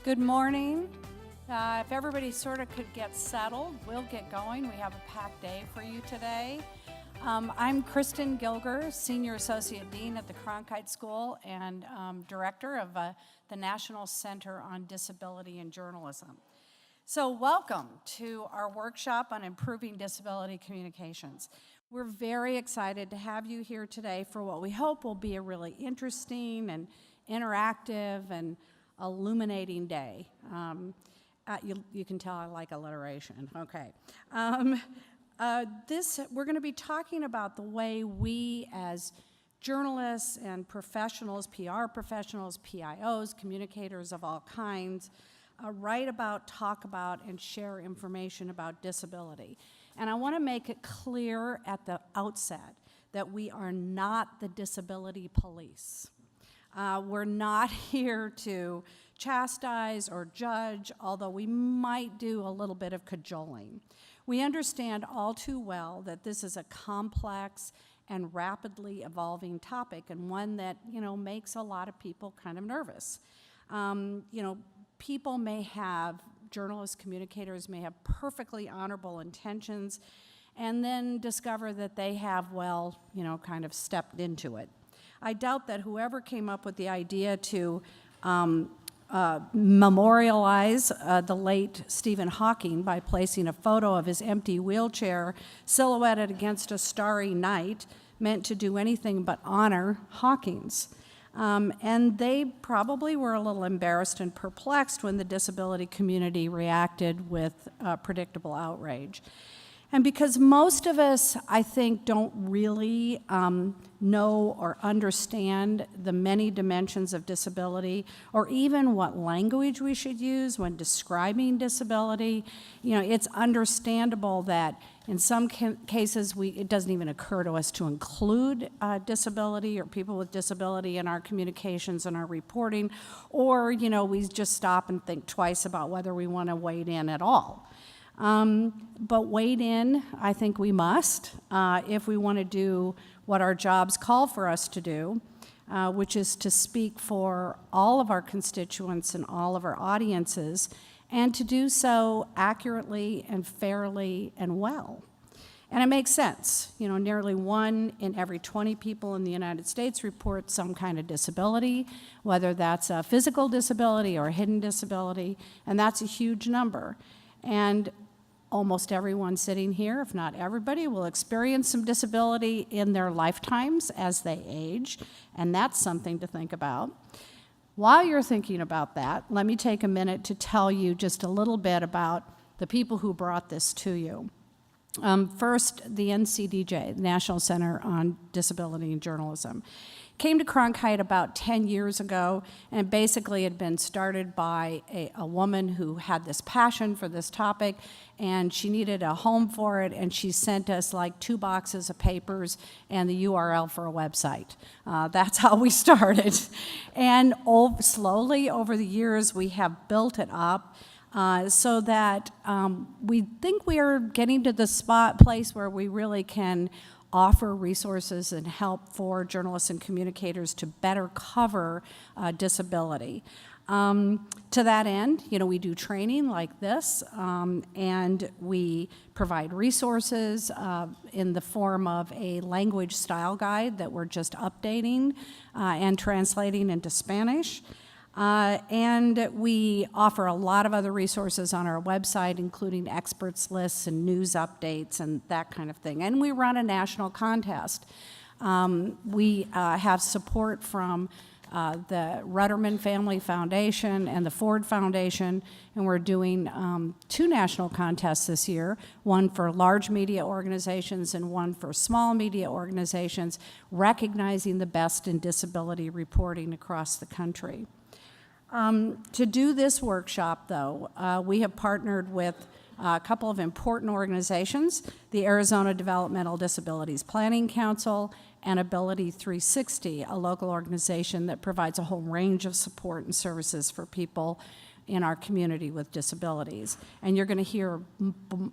Good morning. If everybody sort of could get settled, we'll get going. We have a packed day for you today. I'm Kristen Gilger, Senior Associate Dean at the Cronkite School and Director of the National Center on Disability and Journalism. So welcome to our workshop on improving disability communications. We're very excited to have you here today for what we hope will be a really interesting and interactive and illuminating day. You can tell I like alliteration, okay. We're going to be talking about the way we as journalists and professionals, PR professionals, PIOs, communicators of all kinds, write about, talk about, and share information about disability. And I want to make it clear at the outset that we are not the disability police. We're not here to chastise or judge, although we might do a little bit of cajoling. We understand all too well that this is a complex and rapidly evolving topic, and one that, makes a lot of people kind of nervous. People may have, journalists, communicators may have perfectly honorable intentions, and then discover that they have, kind of stepped into it. I doubt that whoever came up with the idea to memorialize the late Stephen Hawking by placing a photo of his empty wheelchair silhouetted against a starry night meant to do anything but honor Hawkins. And they probably were a little embarrassed and perplexed when the disability community reacted with predictable outrage. And because most of us, I think, don't really know or understand the many dimensions of disability, or even what language we should use when describing disability, it's understandable that in some cases it doesn't even occur to us to include disability or people with disability in our communications and our reporting, or we just stop and think twice about whether we want to wade in at all. But wade in, I think we must, if we want to do what our jobs call for us to do, which is to speak for all of our constituents and all of our audiences, and to do so accurately and fairly and well. And it makes sense. Nearly 1 in every 20 people in the United States report some kind of disability, whether that's a physical disability or a hidden disability, and that's a huge number. And almost everyone sitting here, if not everybody, will experience some disability in their lifetimes as they age, and that's something to think about. While you're thinking about that, let me take a minute to tell you just a little bit about the people who brought this to you. First, the NCDJ, the National Center on Disability and Journalism, came to Cronkite about 10 years ago, and basically had been started by a woman who had this passion for this topic, and she needed a home for it, and she sent us like 2 boxes of papers and the URL for a website. That's how we started. And slowly over the years, we have built it up so that we think we are getting to the place where we really can offer resources and help for journalists and communicators to better cover disability. To that end, we do training like this, and we provide resources in the form of a language style guide that we're just updating and translating into Spanish. And we offer a lot of other resources on our website, including experts lists and news updates and that kind of thing. And we run a national contest. We have support from the Rudderman Family Foundation and the Ford Foundation, and we're doing 2 national contests this year, one for large media organizations and one for small media organizations, recognizing the best in disability reporting across the country. To do this workshop, though, we have partnered with a couple of important organizations, the Arizona Developmental Disabilities Planning Council and Ability 360, a local organization that provides a whole range of support and services for people in our community with disabilities. And you're going to hear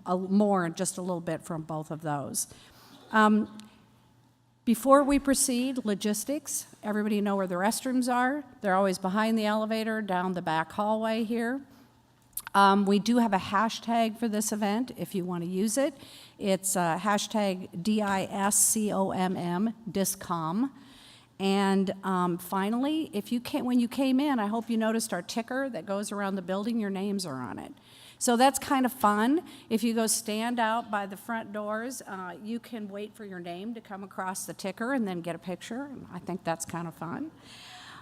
more in just a little bit from both of those. Before we proceed, logistics. Everybody know where the restrooms are. They're always behind the elevator, down the back hallway here. We do have a hashtag for this event if you want to use it. It's hashtag DISCOMM, DISCOM. And finally, when you came in, I hope you noticed our ticker that goes around the building. Your names are on it. So that's kind of fun. If you go stand out by the front doors, you can wait for your name to come across the ticker and then get a picture. I think that's kind of fun.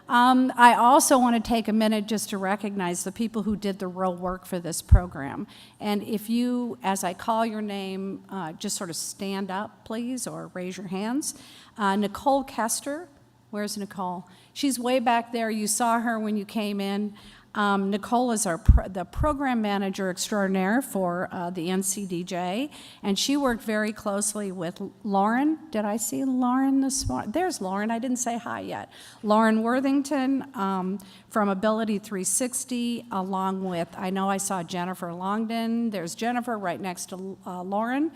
I also want to take a minute just to recognize the people who did the real work for this program. And if you, as I call your name, just sort of stand up, please, or raise your hands. Nicole Kester, where's Nicole? She's way back there. You saw her when you came in. Nicole is the program manager extraordinaire for the NCDJ, and she worked very closely with Lauren. Did I see Lauren this morning? There's Lauren. I didn't say hi yet. Lauren Worthington from Ability 360, along with, I know I saw Jennifer Longden. There's Jennifer right next to Lauren.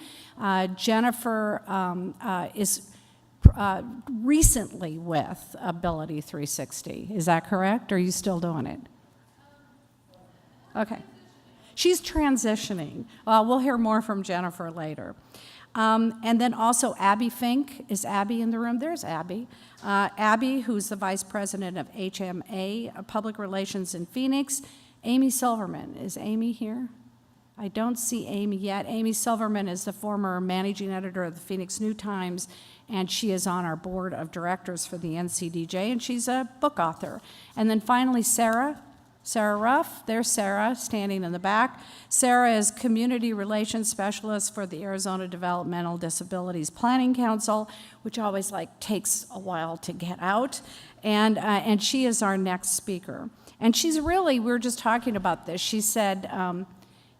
Jennifer is recently with Ability 360. Is that correct? Or are you still doing it? Okay. She's transitioning. We'll hear more from Jennifer later. And then also Abby Fink. Is Abby in the room? There's Abby. Abby, who's the Vice President of HMA, Public Relations in Phoenix. Amy Silverman. Is Amy here? I don't see Amy yet. Amy Silverman is the former managing editor of the Phoenix New Times, and she is on our board of directors for the NCDJ, and she's a book author. And then finally, Sarah Ruff. There's Sarah standing in the back. Sarah is Community Relations Specialist for the Arizona Developmental Disabilities Planning Council, which always takes a while to get out. And she is our next speaker. And she's really, we were just talking about this. She said,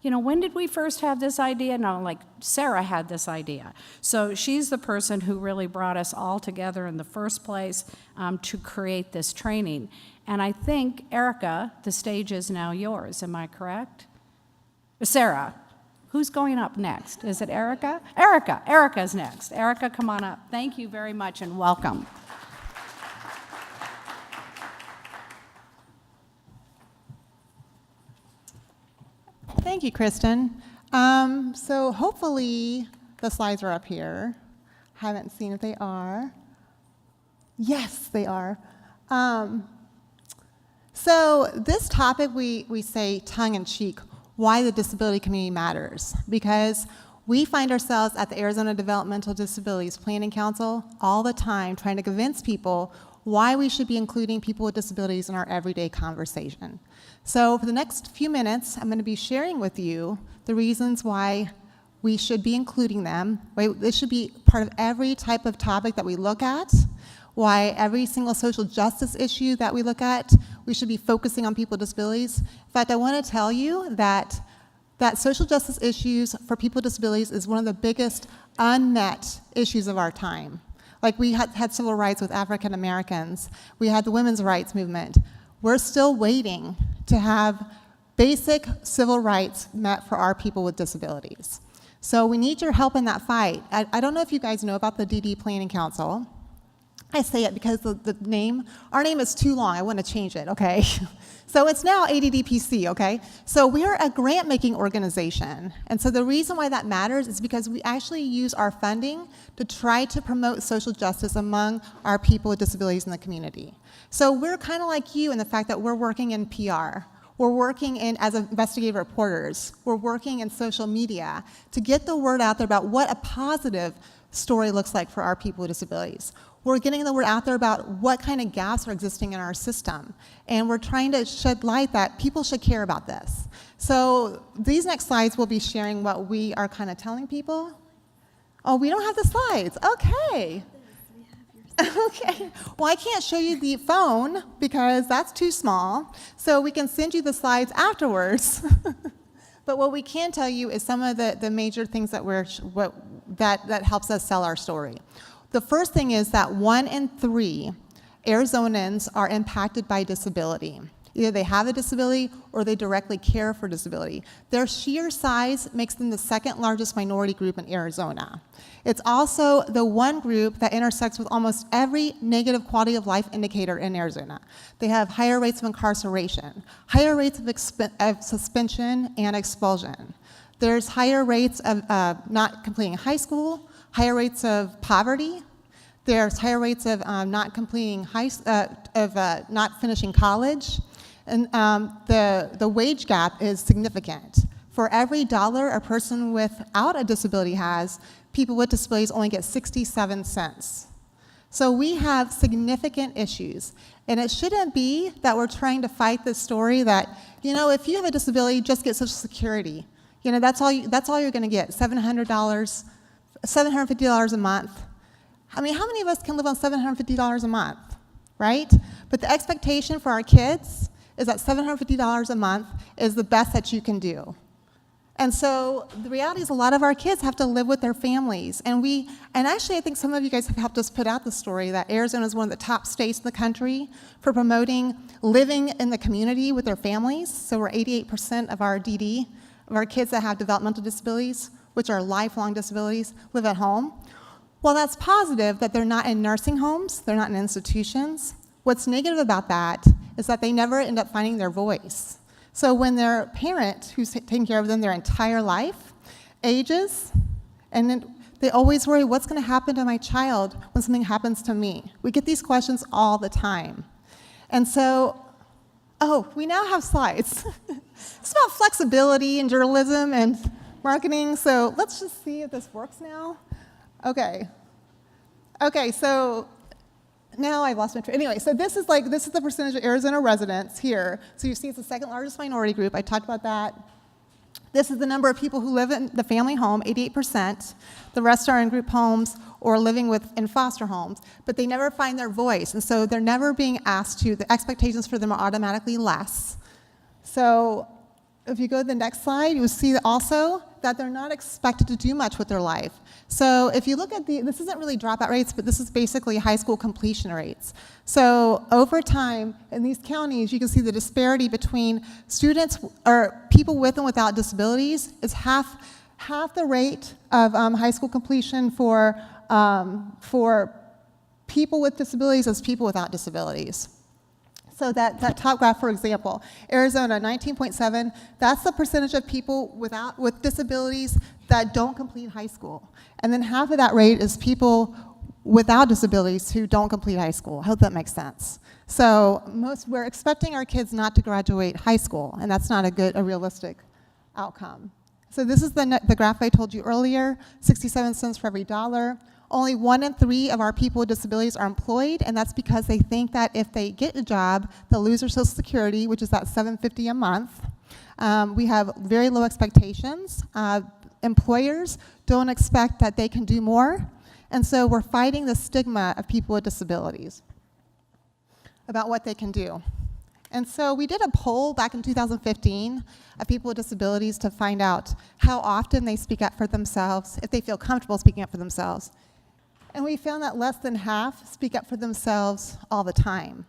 when did we first have this idea? No, Sarah had this idea. So she's the person who really brought us all together in the first place to create this training. And I think, Erica, the stage is now yours. Am I correct? Sarah, who's going up next? Is it Erica? Erica's next. Erica, come on up. Thank you very much and welcome. Thank you, Kristen. So hopefully the slides are up here. Haven't seen if they are. Yes, they are. So this topic, we say tongue-in-cheek, why the disability community matters. Because we find ourselves at the Arizona Developmental Disabilities Planning Council all the time trying to convince people why we should be including people with disabilities in our everyday conversation. So for the next few minutes, I'm going to be sharing with you the reasons why we should be including them, why this should be part of every type of topic that we look at, why every single social justice issue that we look at, we should be focusing on people with disabilities. In fact, I want to tell you that social justice issues for people with disabilities is one of the biggest unmet issues of our time. We had civil rights with African Americans. We had the women's rights movement. We're still waiting to have basic civil rights met for our people with disabilities. So we need your help in that fight. I don't know if you guys know about the DD Planning Council. I say it because our name is too long. I want to change it, okay? So it's now ADDPC, okay? So we're a grant-making organization. And so the reason why that matters is because we actually use our funding to try to promote social justice among our people with disabilities in the community. So we're kind of like you in the fact that we're working in PR. We're working as investigative reporters. We're working in social media to get the word out there about what a positive story looks like for our people with disabilities. We're getting the word out there about what kind of gaps are existing in our system. And we're trying to shed light that people should care about this. So these next slides will be sharing what we are kind of telling people. Oh, we don't have the slides. Okay. Okay. Well, I can't show you the phone because that's too small. So we can send you the slides afterwards. But what we can tell you is some of the major things that that helps us sell our story. The first thing is that 1 in 3 Arizonans are impacted by disability. Either they have a disability or they directly care for disability. Their sheer size makes them the second largest minority group in Arizona. It's also the one group that intersects with almost every negative quality of life indicator in Arizona. They have higher rates of incarceration, higher rates of suspension and expulsion. There's higher rates of not completing high school, higher rates of poverty. There's higher rates of not completing not finishing college. And the wage gap is significant. For every dollar a person without a disability has, people with disabilities only get 67 cents. So we have significant issues. And it shouldn't be that we're trying to fight this story that, you know, if you have a disability, just get Social Security. You know, that's all you're going to get, $750 a month. I mean, how many of us can live on $750 a month, right? But the expectation for our kids is that $750 a month is the best that you can do. And so the reality is a lot of our kids have to live with their families. And actually I think some of you guys have helped us put out the story that Arizona is one of the top states in the country for promoting living in the community with their families. So we're 88% of our DD, of our kids that have developmental disabilities, which are lifelong disabilities, live at home. Well, that's positive that they're not in nursing homes, they're not in institutions. What's negative about that is that they never end up finding their voice. So when their parent, who's taking care of them their entire life, ages, and then they always worry, what's going to happen to my child when something happens to me? We get these questions all the time. And so, we now have slides. It's about flexibility and journalism and marketing, so let's just see if this works now. Okay, so now I've lost my train. Anyway, so this is the percentage of Arizona residents here. So you see it's the second largest minority group. I talked about that. This is the number of people who live in the family home, 88%. The rest are in group homes or living in foster homes, but they never find their voice. And so they're never being asked to, the expectations for them are automatically less. So if you go to the next slide, you will see also that they're not expected to do much with their life. So if you look at this isn't really dropout rates, but this is basically high school completion rates. So over time, in these counties, you can see the disparity between students or people with and without disabilities is half the rate of high school completion for people with disabilities as people without disabilities. So that top graph, for example, Arizona, 19.7, that's the percentage of people with disabilities that don't complete high school. And then half of that rate is people without disabilities who don't complete high school. I hope that makes sense. So we're expecting our kids not to graduate high school, and that's not a realistic outcome. So this is the graph I told you earlier, 67 cents for every dollar. Only 1 in 3 of our people with disabilities are employed, and that's because they think that if they get a job, they'll lose their Social Security, which is that $750 a month. We have very low expectations. Employers don't expect that they can do more, and so we're fighting the stigma of people with disabilities about what they can do. And so we did a poll back in 2015 of people with disabilities to find out how often they speak up for themselves, if they feel comfortable speaking up for themselves. And we found that less than half speak up for themselves all the time.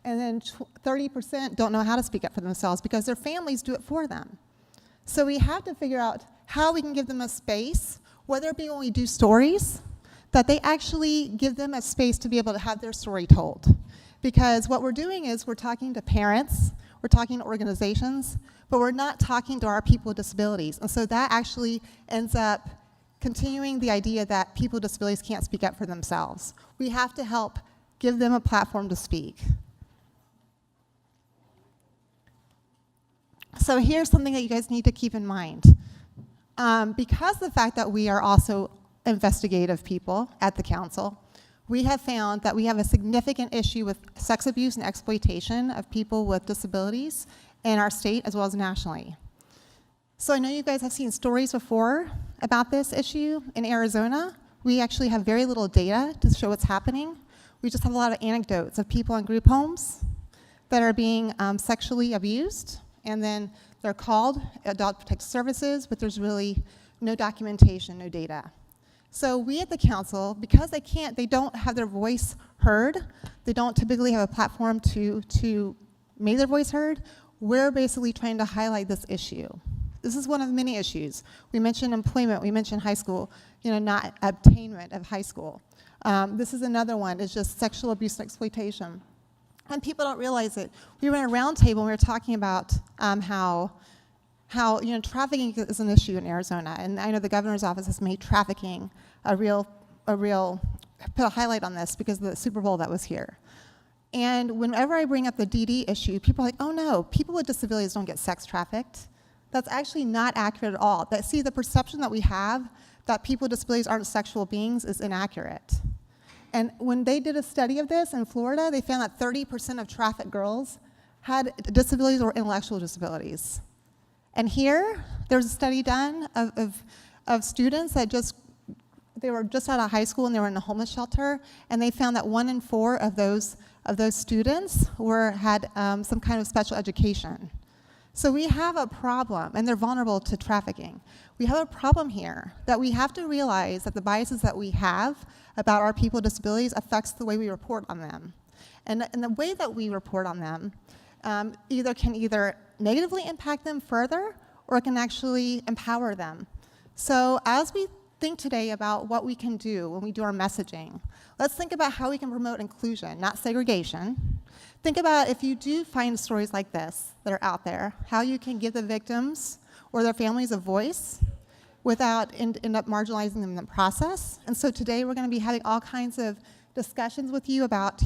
And then 30% don't know how to speak up for themselves because their families do it for them. So we have to figure out how we can give them a space, whether it be when we do stories, that they actually give them a space to be able to have their story told. Because what we're doing is we're talking to parents, we're talking to organizations, but we're not talking to our people with disabilities. And so that actually ends up continuing the idea that people with disabilities can't speak up for themselves. We have to help give them a platform to speak. So here's something that you guys need to keep in mind. Because of the fact that we are also investigative people at the council, we have found that we have a significant issue with sex abuse and exploitation of people with disabilities in our state as well as nationally. So I know you guys have seen stories before about this issue in Arizona. We actually have very little data to show what's happening. We just have a lot of anecdotes of people in group homes that are being sexually abused, and then they're called Adult Protective Services, but there's really no documentation, no data. So we at the council, because they don't have their voice heard, they don't typically have a platform to made their voice heard, we're basically trying to highlight this issue. This is one of many issues. We mentioned employment, we mentioned high school, not attainment of high school. This is another one, it's just sexual abuse and exploitation. And people don't realize it. We were in a round table and we were talking about how trafficking is an issue in Arizona, and I know the governor's office has made trafficking put a highlight on this because of the Super Bowl that was here. And whenever I bring up the DD issue, people are like, oh no, people with disabilities don't get sex trafficked. That's actually not accurate at all. The perception that we have that people with disabilities aren't sexual beings is inaccurate. And when they did a study of this in Florida, they found that 30% of trafficked girls had disabilities or intellectual disabilities. And here, there's a study done of students that they were just out of high school and they were in a homeless shelter, and they found that 1 in 4 of those students had some kind of special education. So we have a problem, and they're vulnerable to trafficking. We have a problem here that we have to realize that the biases that we have about our people with disabilities affects the way we report on them. And the way that we report on them can either negatively impact them further, or it can actually empower them. So as we think today about what we can do when we do our messaging, let's think about how we can promote inclusion, not segregation. Think about if you do find stories like this that are out there, how you can give the victims or their families a voice without end up marginalizing them in the process. And so today we're going to be having all kinds of discussions with you about,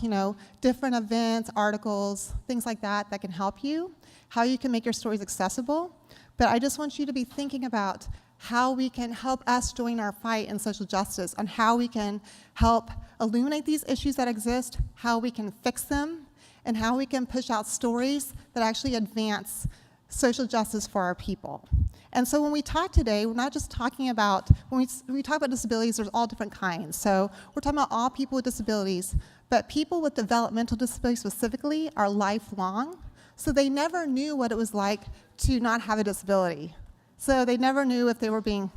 different events, articles, things like that can help you, how you can make your stories accessible. But I just want you to be thinking about how we can help us join our fight in social justice, on how we can help illuminate these issues that exist, how we can fix them, and how we can push out stories that actually advance social justice for our people. And so when we talk today, we're not just talking about, when we talk about disabilities, there's all different kinds. So we're talking about all people with disabilities, but people with developmental disabilities specifically are lifelong, so they never knew what it was like to not have a disability. So they never knew if they were being,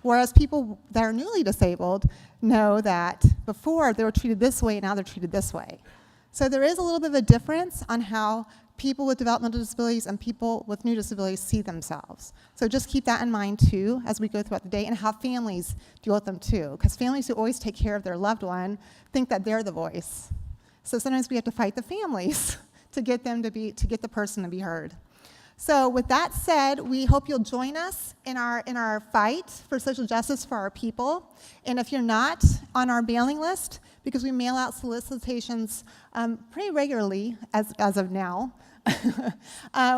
whereas people that are newly disabled know that before they were treated this way, now they're treated this way. So there is a little bit of a difference on how people with developmental disabilities and people with new disabilities see themselves. So just keep that in mind too as we go throughout the day, and how families deal with them too. Because families who always take care of their loved one think that they're the voice. So sometimes we have to fight the families to get the person to be heard. So with that said, we hope you'll join us in our fight for social justice for our people. And if you're not on our mailing list, because we mail out solicitations pretty regularly as of now,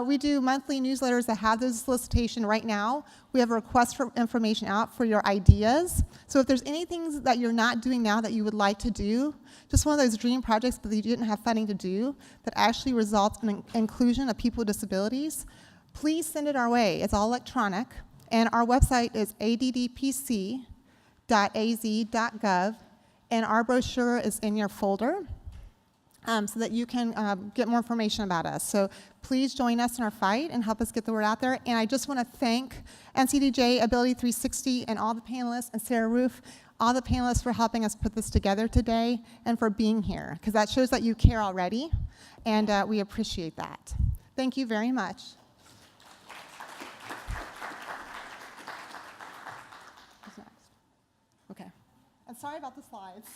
we do monthly newsletters that have those solicitations right now. We have a request for information out for your ideas. So if there's anything that you're not doing now that you would like to do, just one of those dream projects that you didn't have funding to do, that actually results in inclusion of people with disabilities, please send it our way. It's all electronic. And our website is addpc.az.gov, and our brochure is in your folder. So that you can get more information about us. So please join us in our fight and help us get the word out there. And I just want to thank NCDJ, Ability 360, and all the panelists, and Sarah Roof, all the panelists for helping us put this together today and for being here, because that shows that you care already, and we appreciate that. Thank you very much. Who's next? Okay. And sorry about the slides.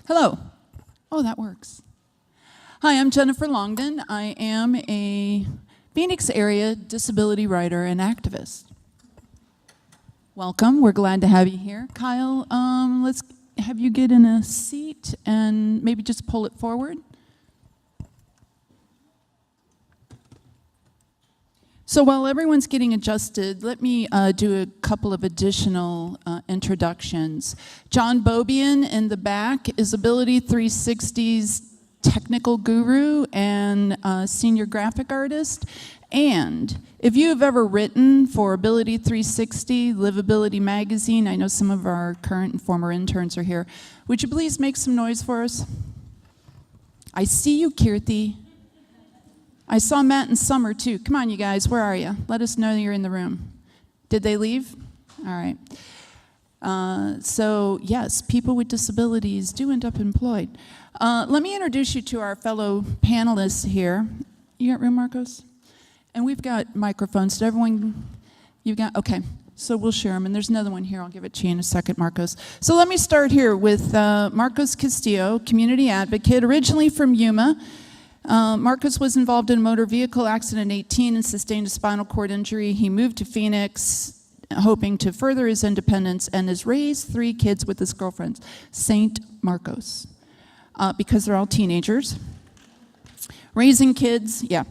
Hello. Oh, that works. Hi, I'm Jennifer Longden. I am a Phoenix area disability writer and activist. Welcome. We're glad to have you here. Kyle, let's have you get in a seat and maybe just pull it forward. So while everyone's getting adjusted, let me do a couple of additional introductions. John Bobian in the back is Ability 360's technical guru and senior graphic artist. And if you have ever written for Ability 360, Livability Magazine, I know some of our current and former interns are here, would you please make some noise for us? I see you, Kirti. I saw Matt and Summer too. Come on, you guys, where are you? Let us know you're in the room. Did they leave? All right. So yes, people with disabilities do end up employed. Let me introduce you to our fellow panelists here. You got room, Marcos? And we've got microphones. Did everyone, you got, okay. So we'll share them, and there's another one here. I'll give it to you in a second, Marcos. So let me start here with Marcos Castillo, community advocate, originally from Yuma. Marcos was involved in a motor vehicle accident at 18 and sustained a spinal cord injury. He moved to Phoenix, hoping to further his independence, and has raised 3 kids with his girlfriends, Saint Marcos, because they're all teenagers. Raising kids, yeah.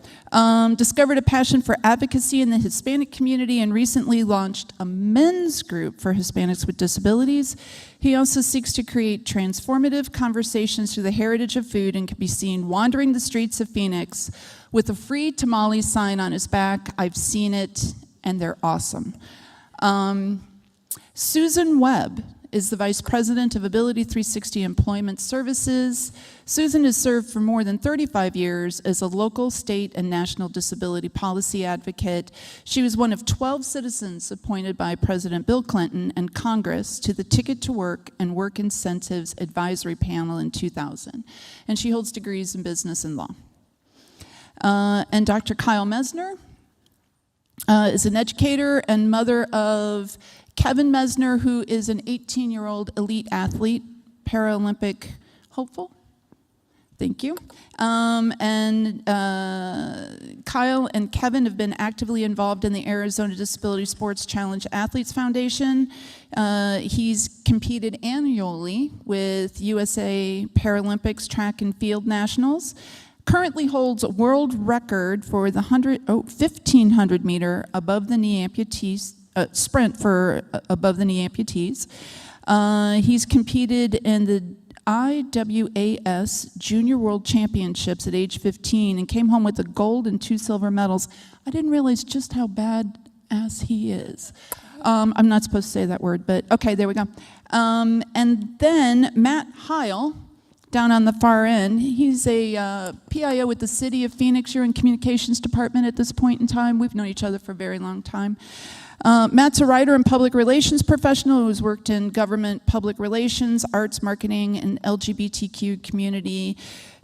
Discovered a passion for advocacy in the Hispanic community and recently launched a men's group for Hispanics with disabilities. He also seeks to create transformative conversations through the heritage of food and can be seen wandering the streets of Phoenix with a free tamale sign on his back. I've seen it, and they're awesome. Susan Webb is the Vice President of Ability 360 Employment Services. Susan has served for more than 35 years as a local, state, and national disability policy advocate. She was one of 12 citizens appointed by President Bill Clinton and Congress to the Ticket to Work and Work Incentives Advisory Panel in 2000. And she holds degrees in business and law. And Dr. Kyle Mesner is an educator and mother of Kevin Mesner, who is an 18-year-old elite athlete, Paralympic hopeful. Thank you. Kyle and Kevin have been actively involved in the Arizona Disability Sports Challenge Athletes Foundation. He's competed annually with USA Paralympics Track and Field Nationals. Currently holds a world record for the 1,500 meter above the knee amputees. Sprint for above the knee amputees. He's competed in the IWAS Junior World Championships at age 15 and came home with a gold and 2 silver medals. I didn't realize just how badass he is. I'm not supposed to say that word, but okay, there we go. And then Matt Heil, down on the far end, he's a PIO with the City of Phoenix. You're in Communications Department at this point in time. We've known each other for a very long time. Matt's a writer and public relations professional who's worked in government, public relations, arts, marketing, and LGBTQ community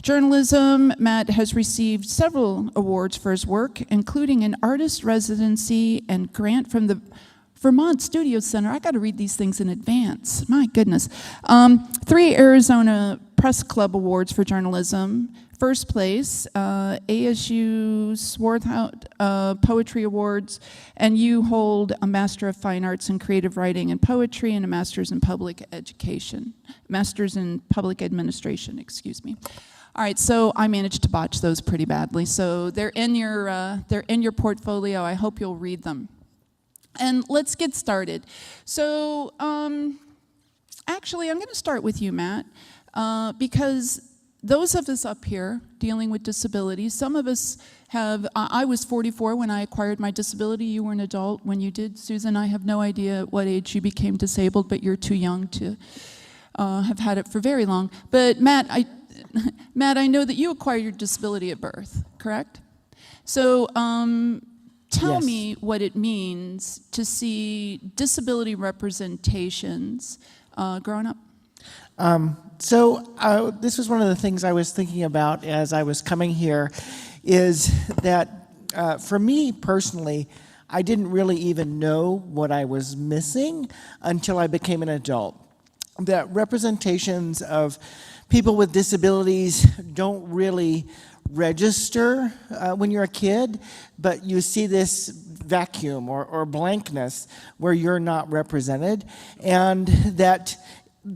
journalism. Matt has received several awards for his work, including an artist residency and grant from the Vermont Studio Center. I got to read these things in advance. My goodness. 3 Arizona Press Club Awards for journalism. First place, ASU Swarthout Poetry Awards, and you hold a Master of Fine Arts in Creative Writing and Poetry and a Master's in Public Education, Master's in Public Administration, excuse me. All right, so I managed to botch those pretty badly. So they're in your portfolio. I hope you'll read them. And let's get started. So actually, I'm going to start with you, Matt, because those of us up here dealing with disabilities, some of us have, I was 44 when I acquired my disability. You were an adult when you did. Susan, I have no idea at what age you became disabled, but you're too young to have had it for very long. But Matt, I know that you acquired your disability at birth, correct? So tell Yes. me what it means to see disability representations growing up. This was one of the things I was thinking about as I was coming here, is that for me personally, I didn't really even know what I was missing until I became an adult. That representations of people with disabilities don't really register when you're a kid, but you see this vacuum or blankness where you're not represented, and that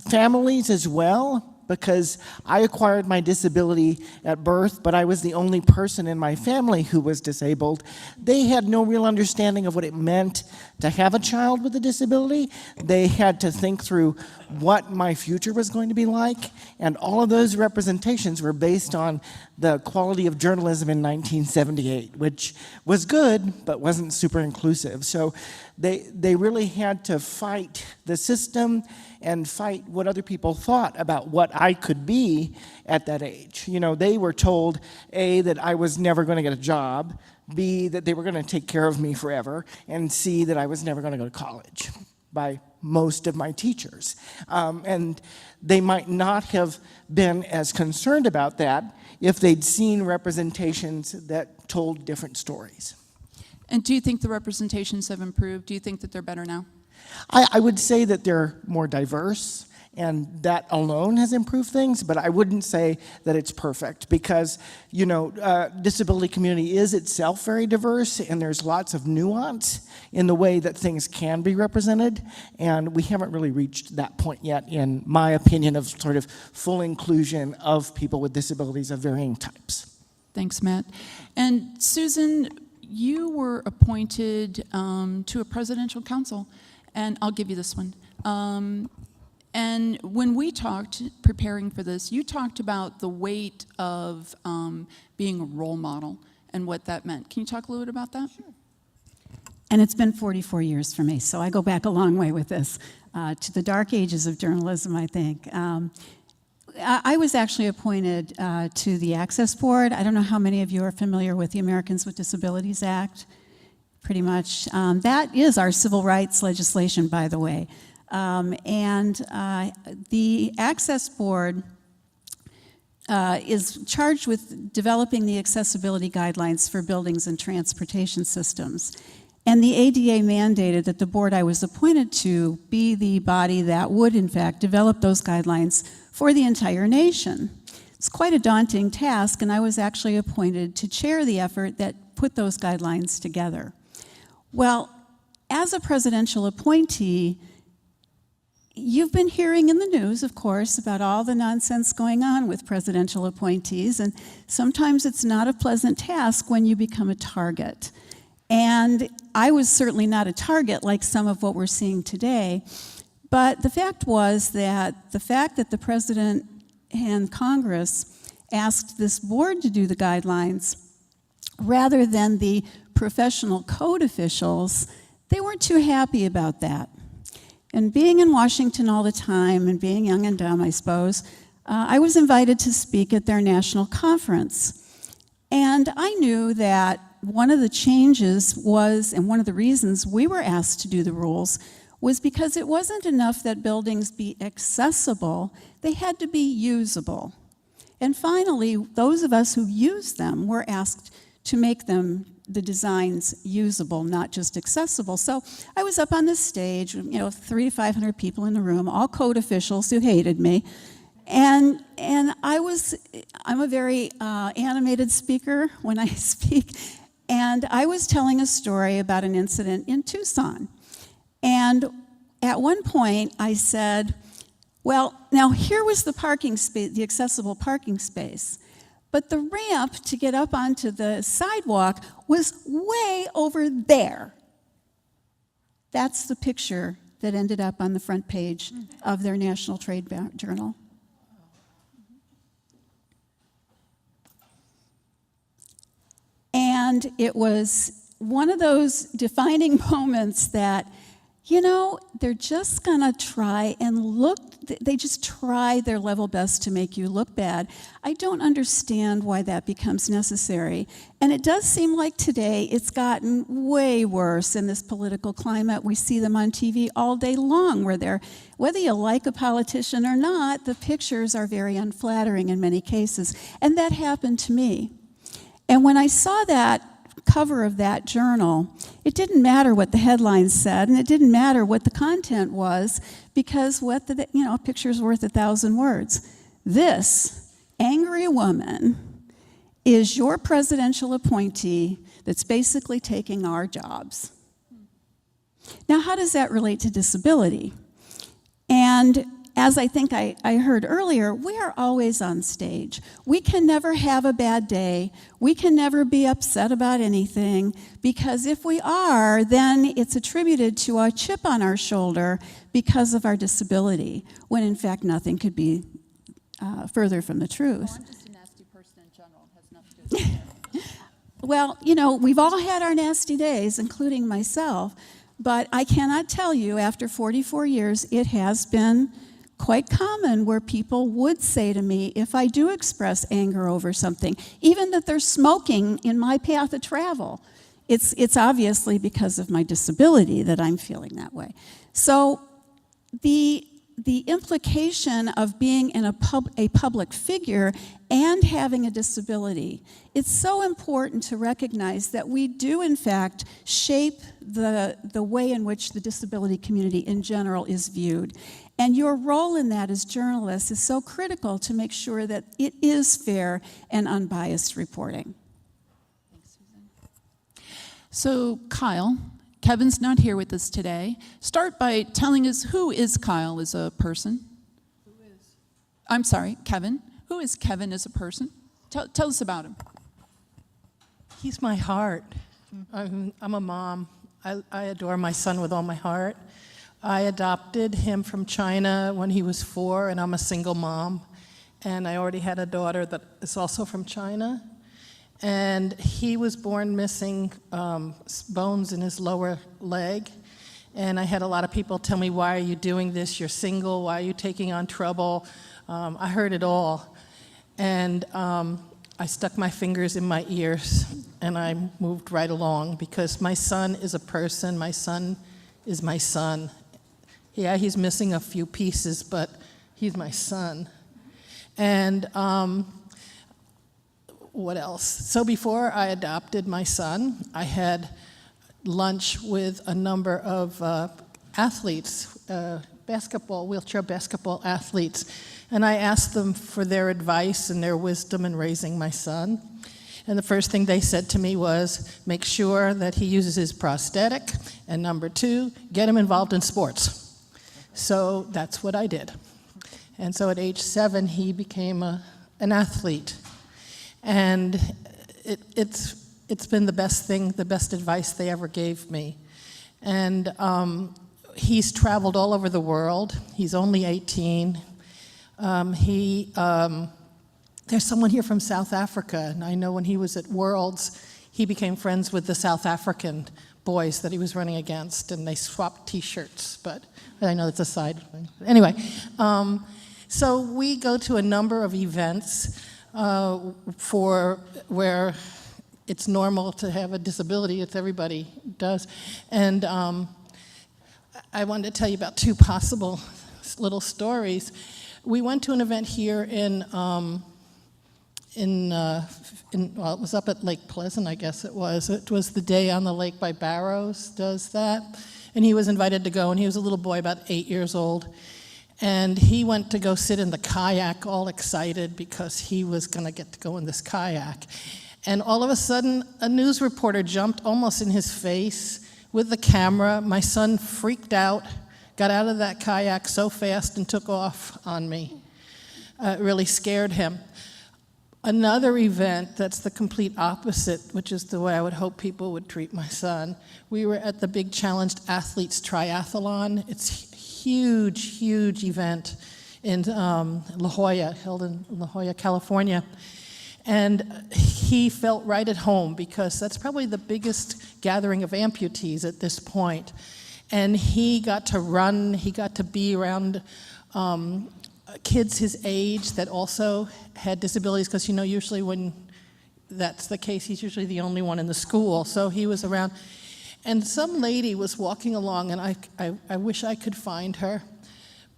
families as well, because I acquired my disability at birth, but I was the only person in my family who was disabled. They had no real understanding of what it meant to have a child with a disability. They had to think through what my future was going to be like, and all of those representations were based on the quality of journalism in 1978, which was good, but wasn't super inclusive. So they really had to fight the system and fight what other people thought about what I could be at that age. You know, they were told, A, that I was never going to get a job, B, that they were going to take care of me forever, and C, that I was never going to go to college by most of my teachers. And they might not have been as concerned about that if they'd seen representations that told different stories. And do you think the representations have improved? Do you think that they're better now? I would say that they're more diverse, and that alone has improved things, but I wouldn't say that it's perfect because, you know, disability community is itself very diverse, and there's lots of nuance in the way that things can be represented, and we haven't really reached that point yet, in my opinion, of sort of full inclusion of people with disabilities of varying types. Thanks, Matt. And Susan, you were appointed to a presidential council, and I'll give you this one. And when we talked, preparing for this, you talked about the weight of being a role model and what that meant. Can you talk a little bit about that? Sure. And it's been 44 years for me, so I go back a long way with this, to the dark ages of journalism, I think. I was actually appointed to the Access Board. I don't know how many of you are familiar with the Americans with Disabilities Act. Pretty much. That is our civil rights legislation, by the way. The Access Board is charged with developing the accessibility guidelines for buildings and transportation systems. And the ADA mandated that the board I was appointed to be the body that would, in fact, develop those guidelines for the entire nation. It's quite a daunting task, and I was actually appointed to chair the effort that put those guidelines together. Well, as a presidential appointee, you've been hearing in the news, of course, about all the nonsense going on with presidential appointees, and sometimes it's not a pleasant task when you become a target. And I was certainly not a target like some of what we're seeing today, but the fact was that the president and Congress asked this board to do the guidelines rather than the professional code officials, they weren't too happy about that. And being in Washington all the time and being young and dumb, I suppose, I was invited to speak at their national conference. And I knew that one of the changes was, and one of the reasons we were asked to do the rules, was because it wasn't enough that buildings be accessible, they had to be usable. And finally, those of us who use them were asked to make them, the designs, usable, not just accessible. So I was up on the stage, 300 to 500 people in the room, all code officials who hated me. And I'm a very animated speaker when I speak. And I was telling a story about an incident in Tucson. And at one point I said, well, now here was the parking space, the accessible parking space. But the ramp to get up onto the sidewalk was way over there. That's the picture that ended up on the front page of their National Trade Journal. And it was one of those defining moments that, they're just gonna try and they just try their level best to make you look bad. I don't understand why that becomes necessary. And it does seem like today it's gotten way worse in this political climate. We see them on TV all day long whether you like a politician or not, the pictures are very unflattering in many cases. And that happened to me. And when I saw that cover of that journal, it didn't matter what the headlines said, and it didn't matter what the content was, because a picture's worth 1,000 words. This angry woman is your presidential appointee that's basically taking our jobs. Now, how does that relate to disability? And as I think I heard earlier, we are always on stage. We can never have a bad day. We can never be upset about anything, because if we are, then it's attributed to a chip on our shoulder because of our disability, when in fact nothing could be further from the truth. I'm just a nasty person in general. It has nothing to do with it. Well, you know, we've all had our nasty days, including myself, but I cannot tell you, after 44 years, it has been quite common where people would say to me, if I do express anger over something, even that they're smoking in my path of travel, it's obviously because of my disability that I'm feeling that way. So the implication of being in a public figure and having a disability, it's so important to recognize that we do in fact shape the way in which the disability community in general is viewed. And your role in that as journalists is so critical to make sure that it is fair and unbiased reporting. Thanks, Susan. So, Kyle, Kevin's not here with us today. Start by telling us, who is Kyle as a person? I'm sorry, Kevin. Who is Kevin as a person? Tell us about him. He's my heart. I'm a mom. I adore my son with all my heart. I adopted him from China when he was 4, and I'm a single mom. And I already had a daughter that is also from China. And he was born missing bones in his lower leg. And I had a lot of people tell me, why are you doing this? You're single. Why are you taking on trouble? I heard it all. And I stuck my fingers in my ears, and I moved right along, because my son is a person. My son is my son. Yeah, he's missing a few pieces, but he's my son. And what else? So before I adopted my son, I had lunch with a number of athletes, wheelchair basketball athletes, and I asked them for their advice and their wisdom in raising my son. And the first thing they said to me was, make sure that he uses his prosthetic, and number 2, get him involved in sports. So that's what I did. And so at age 7, he became an athlete. And it's been the best thing, the best advice they ever gave me. And he's traveled all over the world. He's only 18. There's someone here from South Africa, and I know when he was at Worlds, he became friends with the South African boys that he was running against, and they swapped T-shirts, but I know that's a side thing. Anyway, so we go to a number of events where it's normal to have a disability. It's everybody does. And I wanted to tell you about 2 possible little stories. We went to an event here well, it was up at Lake Pleasant, I guess it was. It was the Day on the Lake by Barrows does that. And he was invited to go, and he was a little boy, about 8 years old. And he went to go sit in the kayak, all excited because he was going to get to go in this kayak. And all of a sudden, a news reporter jumped almost in his face with the camera. My son freaked out, got out of that kayak so fast and took off on me. It really scared him. Another event that's the complete opposite, which is the way I would hope people would treat my son. We were at the Big Challenged Athletes Triathlon. It's a huge, huge event in La Jolla, held in La Jolla, California. And he felt right at home, because that's probably the biggest gathering of amputees at this point. And he got to run, he got to be around kids his age that also had disabilities, because usually when that's the case, he's usually the only one in the school. So he was around. And some lady was walking along, and I wish I could find her,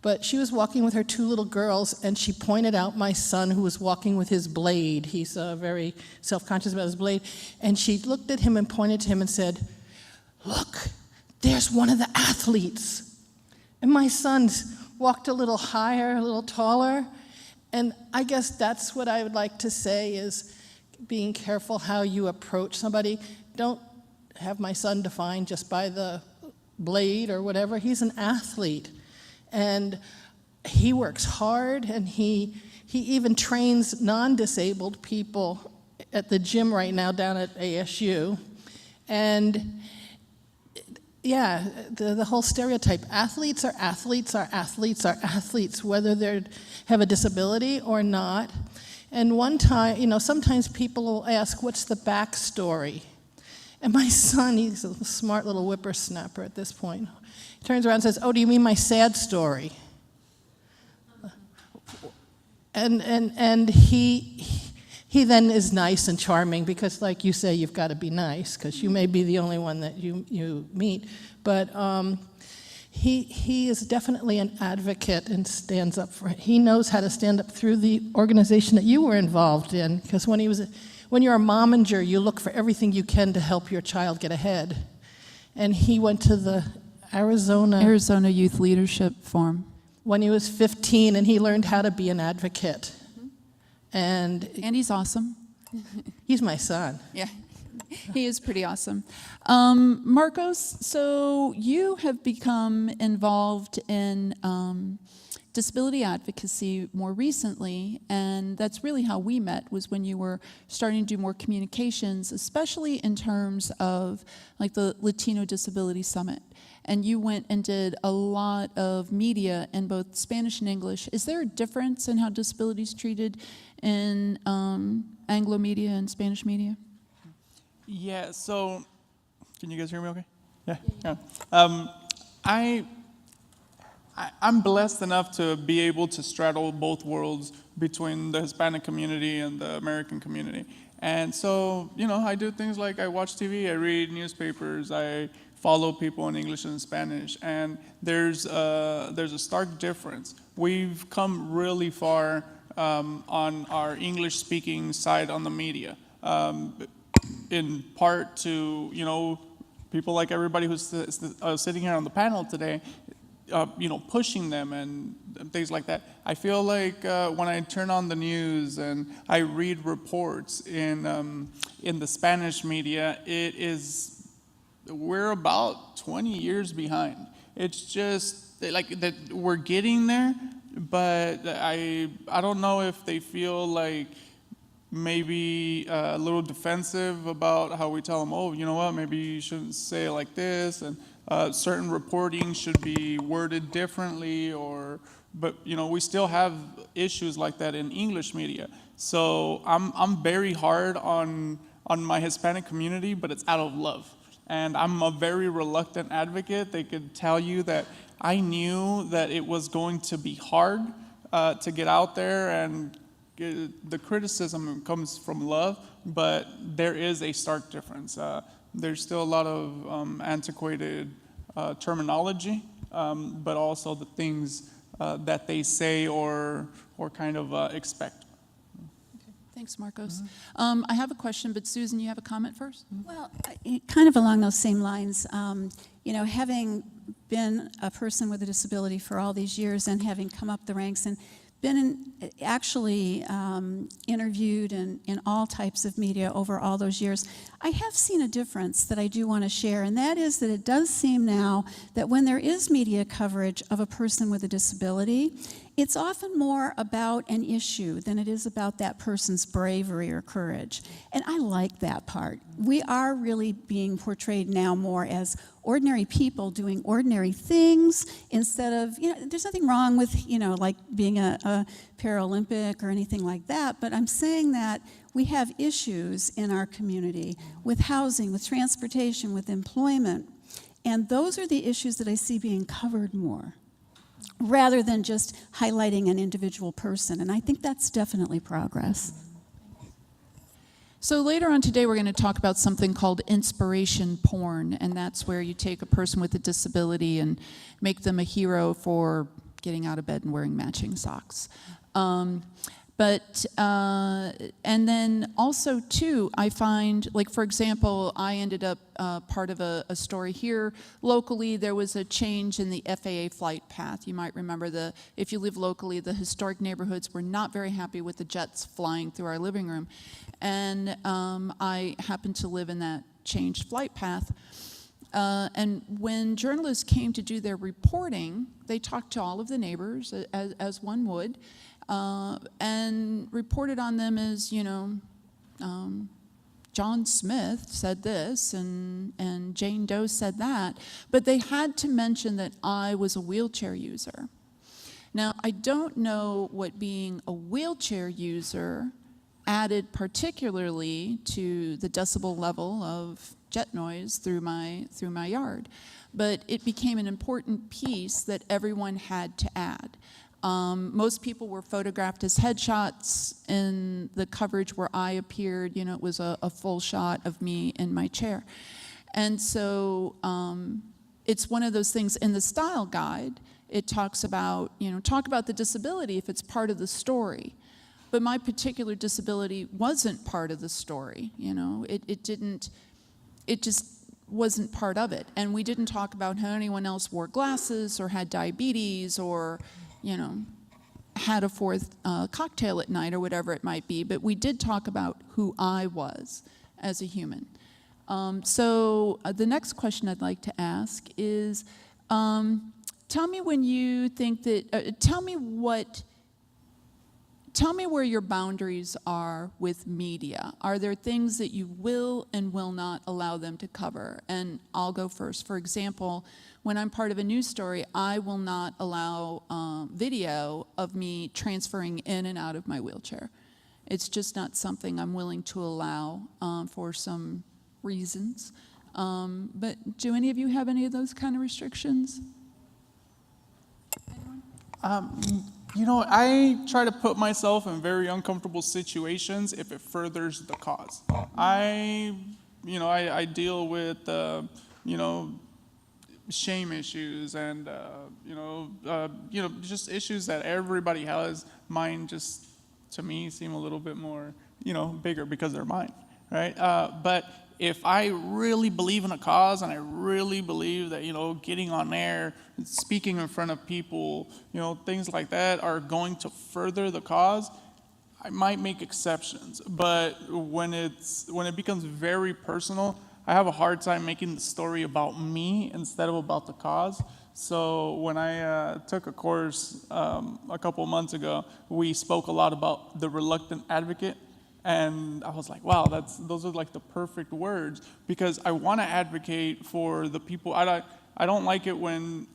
but she was walking with her 2 little girls, and she pointed out my son, who was walking with his blade. He's very self-conscious about his blade. And she looked at him and pointed to him and said, "Look, there's one of the athletes." And my son's walked a little higher, a little taller. And I guess that's what I would like to say, is being careful how you approach somebody. Don't have my son defined just by the blade or whatever. He's an athlete. And he works hard, and he even trains non-disabled people at the gym right now down at ASU. And yeah, the whole stereotype, athletes are athletes are athletes are athletes, whether they have a disability or not. And one time, sometimes people will ask, what's the backstory? And my son, he's a smart little whippersnapper at this point, he turns around and says, oh, do you mean my sad story? And he then is nice and charming because, like you say, you've got to be nice because you may be the only one that you meet. But he is definitely an advocate and stands up for it. He knows how to stand up through the organization that you were involved in, because when you're a momager, you look for everything you can to help your child get ahead. And he went to the Arizona Youth Leadership Forum when he was 15, and he learned how to be an advocate. And he's awesome. he's my son. Yeah, he is pretty awesome. Marcos, so you have become involved in disability advocacy more recently, and that's really how we met, was when you were starting to do more communications, especially in terms of like the Latino Disability Summit. And you went and did a lot of media in both Spanish and English. Is there a difference in how disability is treated in Anglo media and Spanish media? Yeah, so, can you guys hear me okay? Yeah. I'm blessed enough to be able to straddle both worlds between the Hispanic community and the American community. And so, I do things like I watch TV, I read newspapers, I follow people in English and Spanish, and there's a stark difference. We've come really far on our English-speaking side on the media, in part to people like everybody who's sitting here on the panel today, pushing them and things like that. I feel like when I turn on the news and I read reports in the Spanish media, we're about 20 years behind. It's just like that we're getting there, but I don't know if they feel like maybe a little defensive about how we tell them, oh, you know what, maybe you shouldn't say it like this, and certain reporting should be worded differently, but we still have issues like that in English media. So I'm very hard on my Hispanic community, but it's out of love. And I'm a very reluctant advocate. They could tell you that I knew that it was going to be hard to get out there, and the criticism comes from love, but there is a stark difference. There's still a lot of antiquated terminology, but also the things that they say or kind of expect. Thanks, Marcos. I have a question, but Susan, you have a comment first? Well, kind of along those same lines, having been a person with a disability for all these years and having come up the ranks and been actually interviewed in all types of media over all those years, I have seen a difference that I do want to share, and that is that it does seem now that when there is media coverage of a person with a disability, it's often more about an issue than it is about that person's bravery or courage. And I like that part. We are really being portrayed now more as ordinary people doing ordinary things instead of, there's nothing wrong with, like being a Paralympic or anything like that, but I'm saying that we have issues in our community with housing, with transportation, with employment, and those are the issues that I see being covered more, rather than just highlighting an individual person, and I think that's definitely progress. So later on today, we're going to talk about something called inspiration porn, and that's where you take a person with a disability and make them a hero for getting out of bed and wearing matching socks. And then also too, I find, like for example, I ended up part of a story here locally. There was a change in the FAA flight path. You might remember if you live locally, the historic neighborhoods were not very happy with the jets flying through our living room. And I happened to live in that changed flight path. And when journalists came to do their reporting, they talked to all of the neighbors, as one would, and reported on them as, John Smith said this, and Jane Doe said that, but they had to mention that I was a wheelchair user. Now, I don't know what being a wheelchair user added particularly to the decibel level of jet noise through my yard, but it became an important piece that everyone had to add. Most people were photographed as headshots in the coverage where I appeared. It was a full shot of me in my chair. And so it's one of those things in the style guide. It talks about, talk about the disability if it's part of the story. But my particular disability wasn't part of the story. It just wasn't part of it. And we didn't talk about how anyone else wore glasses or had diabetes or, had a fourth cocktail at night or whatever it might be. But we did talk about who I was as a human. So the next question I'd like to ask is, tell me when you think that, tell me where your boundaries are with media. Are there things that you will and will not allow them to cover? And I'll go first. For example, when I'm part of a news story, I will not allow video of me transferring in and out of my wheelchair. It's just not something I'm willing to allow for some reasons. But do any of you have any of those kind of restrictions? I try to put myself in very uncomfortable situations if it furthers the cause. I deal with, shame issues and, just issues that everybody has. Mine just, to me, seem a little bit more, bigger because they're mine, right? But if I really believe in a cause and I really believe that, getting on air, speaking in front of people, things like that are going to further the cause, I might make exceptions. But when it becomes very personal, I have a hard time making the story about me instead of about the cause. So when I took a course a couple of months ago, we spoke a lot about the reluctant advocate. And I was like, wow, those are like the perfect words, because I want to advocate for the people. I don't like it when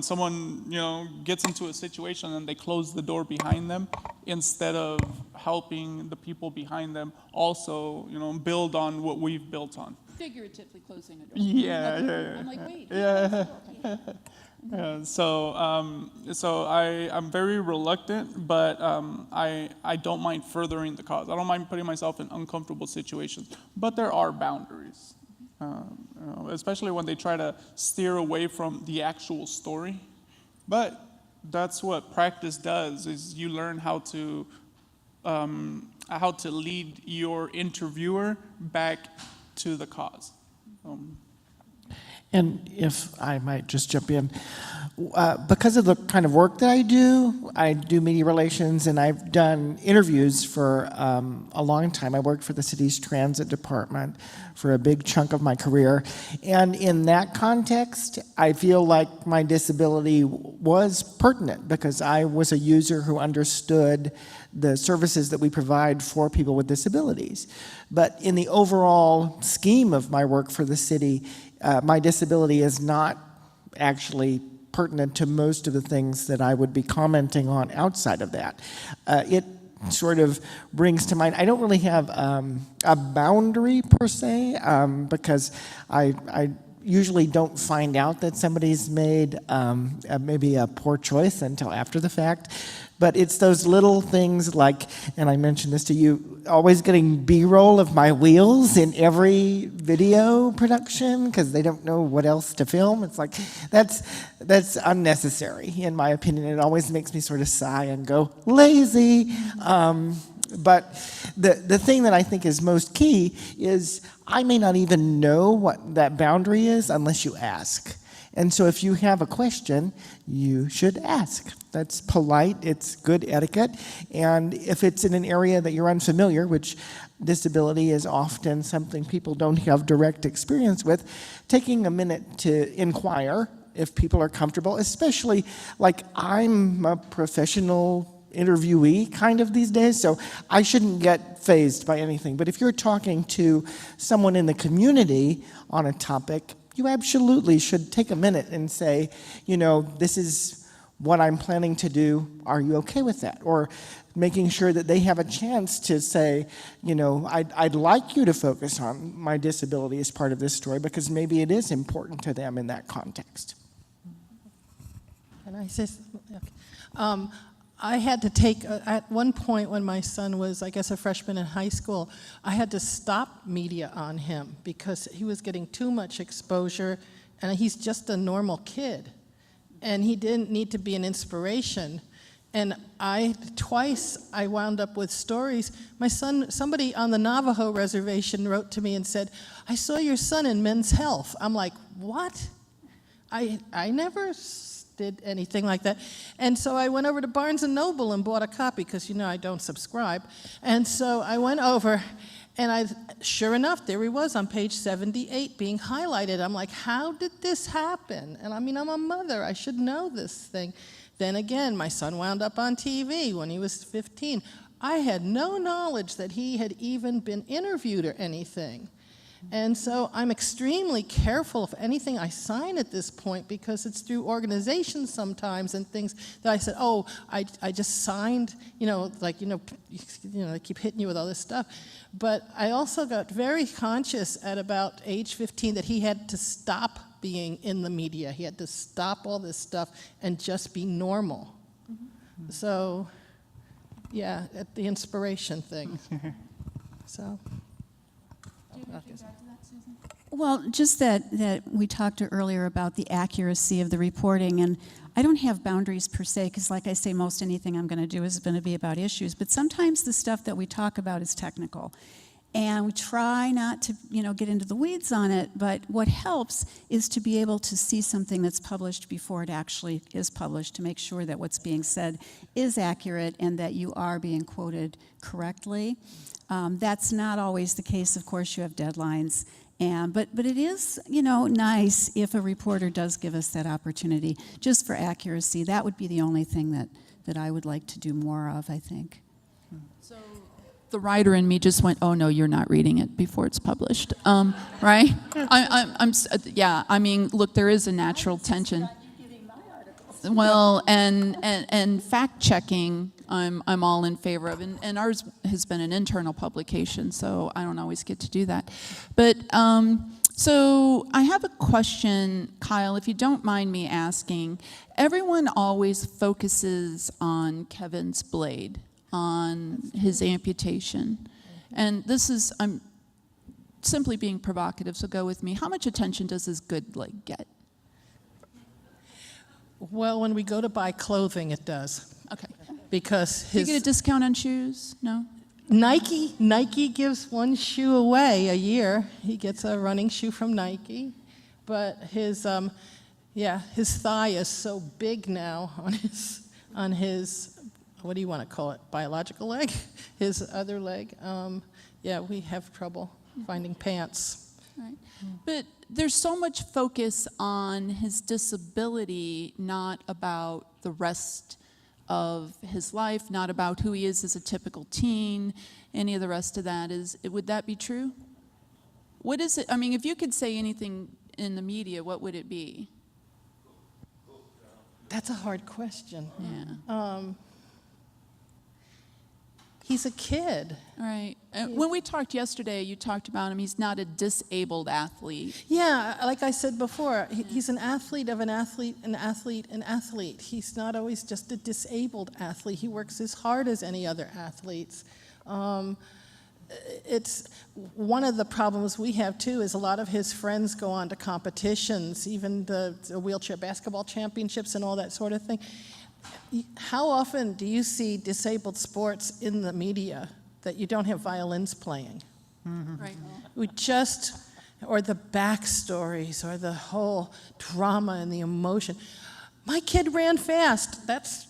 someone gets into a situation and they close the door behind them instead of helping the people behind them also build on what we've built on. Figuratively closing a door. Yeah. I'm like, wait. Yeah. So I'm very reluctant, but I don't mind furthering the cause. I don't mind putting myself in uncomfortable situations, but there are boundaries, especially when they try to steer away from the actual story. But that's what practice does: is you learn how to lead your interviewer back to the cause. And if I might just jump in, because of the kind of work that I do media relations, and I've done interviews for a long time. I worked for the city's transit department for a big chunk of my career. And in that context, I feel like my disability was pertinent because I was a user who understood the services that we provide for people with disabilities. But in the overall scheme of my work for the city, my disability is not actually pertinent to most of the things that I would be commenting on outside of that. It sort of brings to mind, I don't really have a boundary per se, because I usually don't find out that somebody's made maybe a poor choice until after the fact. But it's those little things like, and I mentioned this to you, always getting B-roll of my wheels in every video production because they don't know what else to film. It's like, that's unnecessary, in my opinion. It always makes me sort of sigh and go, lazy. But the thing that I think is most key is I may not even know what that boundary is unless you ask. And so if you have a question, you should ask. That's polite, it's good etiquette. And if it's in an area that you're unfamiliar, which disability is often something people don't have direct experience with, taking a minute to inquire if people are comfortable, especially like I'm a professional interviewee kind of these days, so I shouldn't get fazed by anything. But if you're talking to someone in the community on a topic, you absolutely should take a minute and say, you know, this is what I'm planning to do. Are you okay with that? Or making sure that they have a chance to say, you know, I'd like you to focus on my disability as part of this story because maybe it is important to them in that context. Can I say something? Okay. I had to take, at one point when my son was, I guess, a freshman in high school, I had to stop media on him because he was getting too much exposure, and he's just a normal kid. And he didn't need to be an inspiration. And twice I wound up with stories. My son, somebody on the Navajo reservation wrote to me and said, I saw your son in Men's Health. I'm like, what? I never did anything like that. And so I went over to Barnes & Noble and bought a copy because, you know, I don't subscribe. And so I went over, and sure enough, there he was on page 78 being highlighted. I'm like, how did this happen? And I mean, I'm a mother. I should know this thing. Then again, my son wound up on TV when he was 15. I had no knowledge that he had even been interviewed or anything. And so I'm extremely careful of anything I sign at this point because it's through organizations sometimes and things that I said, oh, I just signed, they keep hitting you with all this stuff. But I also got very conscious at about age 15 that he had to stop being in the media. He had to stop all this stuff and just be normal. Mm-hmm. So, yeah, at the inspiration thing. So. Well, just that we talked earlier about the accuracy of the reporting, and I don't have boundaries per se, because like I say, most anything I'm going to do is going to be about issues, but sometimes the stuff that we talk about is technical, and we try not to, get into the weeds on it, but what helps is to be able to see something that's published before it actually is published, to make sure that what's being said is accurate and that you are being quoted correctly. That's not always the case. Of course, you have deadlines. But it is, nice if a reporter does give us that opportunity, just for accuracy. That would be the only thing that I would like to do more of, I think. So the writer in me just went, oh, no, you're not reading it before it's published, right? Look, there is a natural tension. Well, and fact-checking, I'm all in favor of, and ours has been an internal publication, so I don't always get to do that. But so I have a question, Kyle, if you don't mind me asking. Everyone always focuses on Kevin's blade, on his amputation, and I'm simply being provocative, so go with me. How much attention does his good leg get? Well, when we go to buy clothing, it does. Okay. Because Do you get a discount on shoes? No? Nike gives one shoe away a year. He gets a running shoe from Nike. But his thigh is so big now on his what do you want to call it, biological leg? His other leg. We have trouble finding pants. Right. But there's so much focus on his disability, not about the rest of his life, not about who he is as a typical teen, any of the rest of that. Would that be true? What is it? I mean, if you could say anything in the media, what would it be? That's a hard question. Yeah. He's a kid. Right. When we talked yesterday, you talked about him. He's not a disabled athlete. Yeah, like I said before, he's an athlete of an athlete, an athlete, an athlete. He's not always just a disabled athlete. He works as hard as any other athletes. It's one of the problems we have, too, is a lot of his friends go on to competitions, even the wheelchair basketball championships and all that sort of thing. How often do you see disabled sports in the media that you don't have violins playing? Mm-hmm. Right. We just or the backstories, or the whole drama and the emotion. My kid ran fast. That's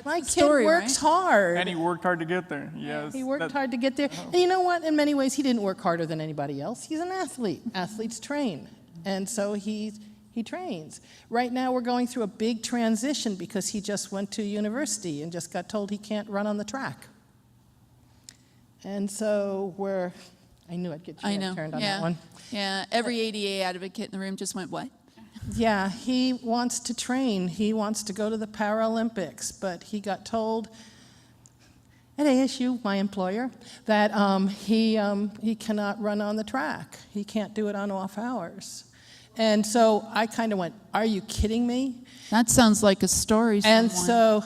my kid story, works right? hard. And he worked hard to get there. Yes. He worked hard to get there. And you know what? In many ways, he didn't work harder than anybody else. He's an athlete. Athletes train. And so he trains. Right now, we're going through a big transition because he just went to university and just got told he can't run on the track. And so I knew I'd get your head turned on that one. Yeah, every ADA advocate in the room just went, what? Yeah, he wants to train. He wants to go to the Paralympics, but he got told at ASU, my employer, that he cannot run on the track. He can't do it on off hours. And so I kind of went, are you kidding me? That sounds like a story. And so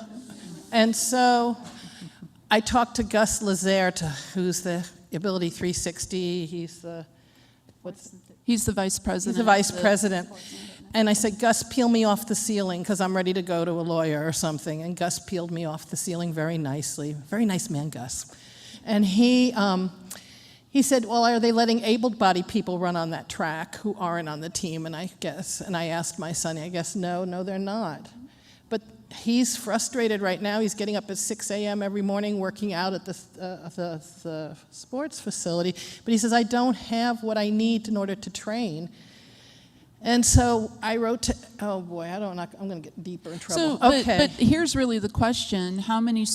I talked to Gus Lazare, who's the Ability 360. He's the vice president. He's the vice president. And I said, Gus, peel me off the ceiling because I'm ready to go to a lawyer or something. And Gus peeled me off the ceiling very nicely. Very nice man, Gus. And he said, well, are they letting able-bodied people run on that track who aren't on the team? And I asked my son, I guess, no, they're not. But he's frustrated right now. He's getting up at 6 a.m. every morning working out at the sports facility. But he says, I don't have what I need in order to train. And so I wrote to, oh boy, I'm going to get deeper in trouble. But here's really the question. How many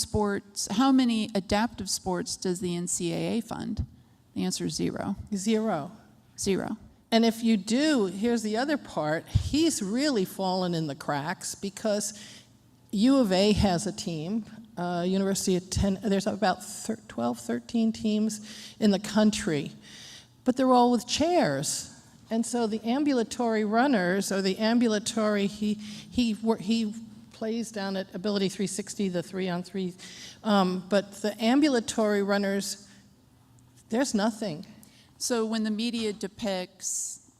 adaptive sports does the NCAA fund? The answer is 0. 0. 0. And if you do, here's the other part. He's really fallen in the cracks because U of A has a team. University of there's about 12, 13 teams in the country, but they're all with chairs. And so the ambulatory runners, or the ambulatory, he plays down at Ability 360, the 3-on-3, but the ambulatory runners, there's nothing. So when the media depicts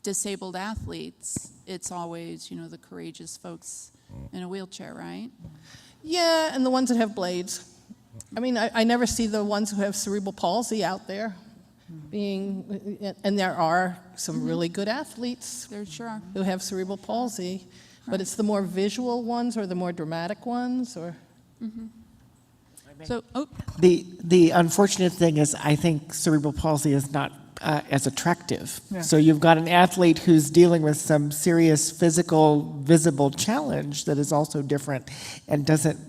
disabled athletes, it's always, the courageous folks in a wheelchair, right? Yeah, and the ones that have blades. I mean, I never see the ones who have cerebral palsy out there. And there are some really good athletes There sure are. who have cerebral palsy, but it's the more visual ones or the more dramatic ones, or So, The unfortunate thing is, I think cerebral palsy is not as attractive. So you've got an athlete who's dealing with some serious physical, visible challenge that is also different and doesn't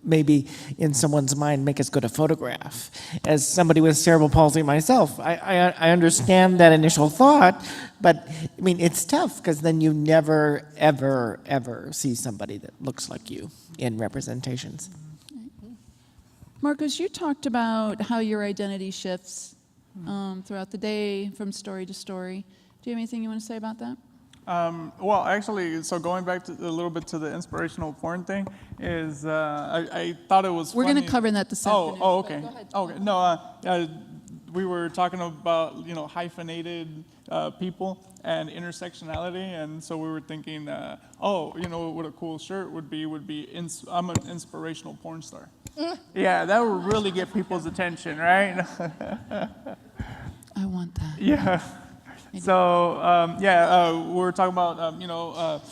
maybe in someone's mind make as good a photograph. As somebody with cerebral palsy myself, I understand that initial thought, but I mean, it's tough because then you never, ever, ever see somebody that looks like you in representations. Marcos, you talked about how your identity shifts throughout the day from story to story. Do you have anything you want to say about that? Well, actually, so going back to a little bit to the inspirational porn thing, is I thought it was We're funny. going to cover that this afternoon. Oh, okay. Go ahead. Okay. No, we were talking about hyphenated people and intersectionality, and so we were thinking, what a cool shirt would be I'm an inspirational porn star. Yeah, that would really get people's attention, right? I want that. Yeah. So, we were talking about,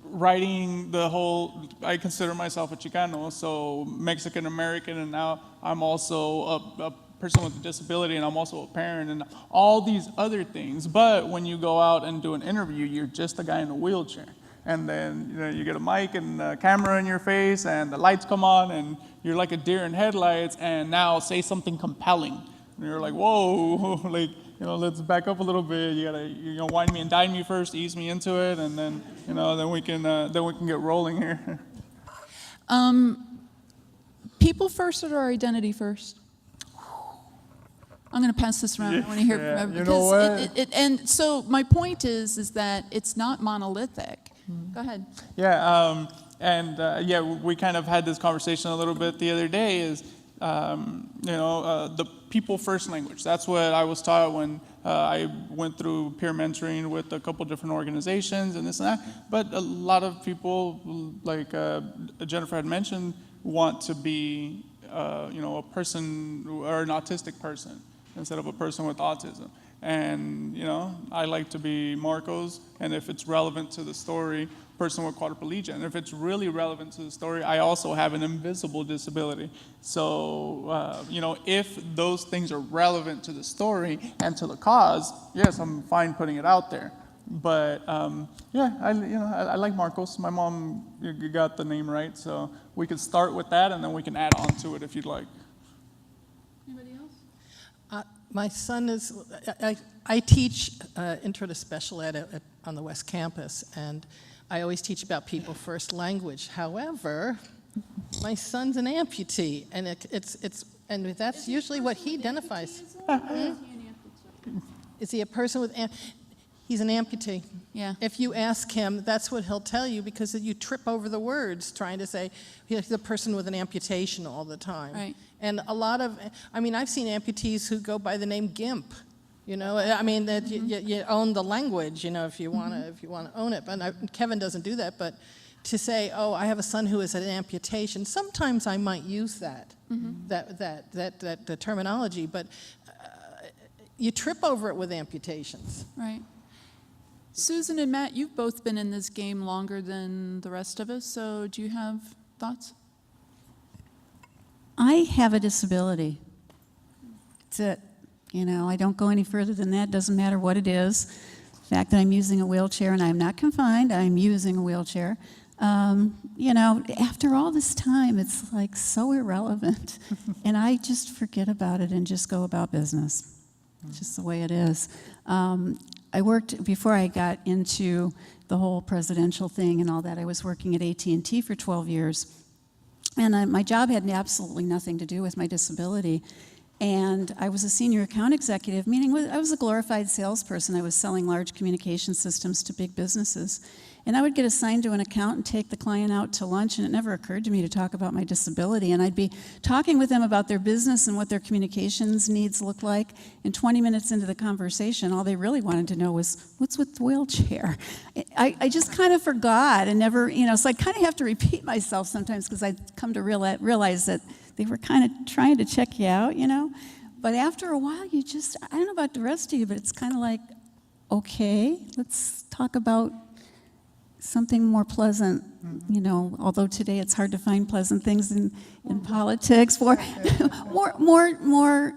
writing the whole, I consider myself a Chicano, so Mexican American, and now I'm also a person with a disability, and I'm also a parent, and all these other things. But when you go out and do an interview, you're just a guy in a wheelchair. And then, you get a mic and a camera in your face, and the lights come on, and you're like a deer in headlights, and now say something compelling. And you're like, whoa, let's back up a little bit. You gotta, wine me and dine me first, ease me into it, and then, then we can get rolling here. People first or identity first? I'm going to pass this around. I want to hear from everybody. You know what? And so my point is that it's not monolithic. Go ahead. Yeah, we kind of had this conversation a little bit the other day. Is the people first language. That's what I was taught when I went through peer mentoring with a couple different organizations and this and that. But a lot of people, like Jennifer had mentioned, want to be a person or an autistic person instead of a person with autism. And, you know, I like to be Marcos, and if it's relevant to the story, person with quadriplegia. And if it's really relevant to the story, I also have an invisible disability. So, you know, if those things are relevant to the story and to the cause, yes, I'm fine putting it out there. But yeah, I like Marcos. My mom, you got the name right, so we could start with that, and then we can add on to it if you'd like. Anybody else? My son is, I teach intro to special ed on the West Campus, and I always teach about people first language. However, my son's an amputee, and and that's usually what he identifies. Is he a person with He's an amputee. Yeah. If you ask him, that's what he'll tell you, because you trip over the words trying to say he's a person with an amputation all the time. Right. And a lot of, I mean, I've seen amputees who go by the name GIMP. You know, I mean, that you own the language, you know, if you want to own it. But Kevin doesn't do that. But to say, oh, I have a son who has an amputation, sometimes I might use that the terminology. But you trip over it with amputations. Right. Susan and Matt, you've both been in this game longer than the rest of us, so do you have thoughts? I have a disability. That's it. You know, I don't go any further than that. Doesn't matter what it is. The fact that I'm using a wheelchair and I'm not confined, I'm using a wheelchair. You know, after all this time, it's like so irrelevant. And I just forget about it and just go about business. It's just the way it is. I worked, before I got into the whole presidential thing and all that, I was working at AT&T for 12 years. And my job had absolutely nothing to do with my disability. And I was a senior account executive, meaning I was a glorified salesperson. I was selling large communication systems to big businesses. And I would get assigned to an account and take the client out to lunch, and it never occurred to me to talk about my disability. And I'd be talking with them about their business and what their communications needs look like. And 20 minutes into the conversation, all they really wanted to know was, what's with the wheelchair? I just kind of forgot and never, you know, so I kind of have to repeat myself sometimes, because I come to realize that they were kind of trying to check you out, you know? But after a while, you just, I don't know about the rest of you, but it's kind of like, okay, let's talk about something more pleasant, you know, although today it's hard to find pleasant things in politics. More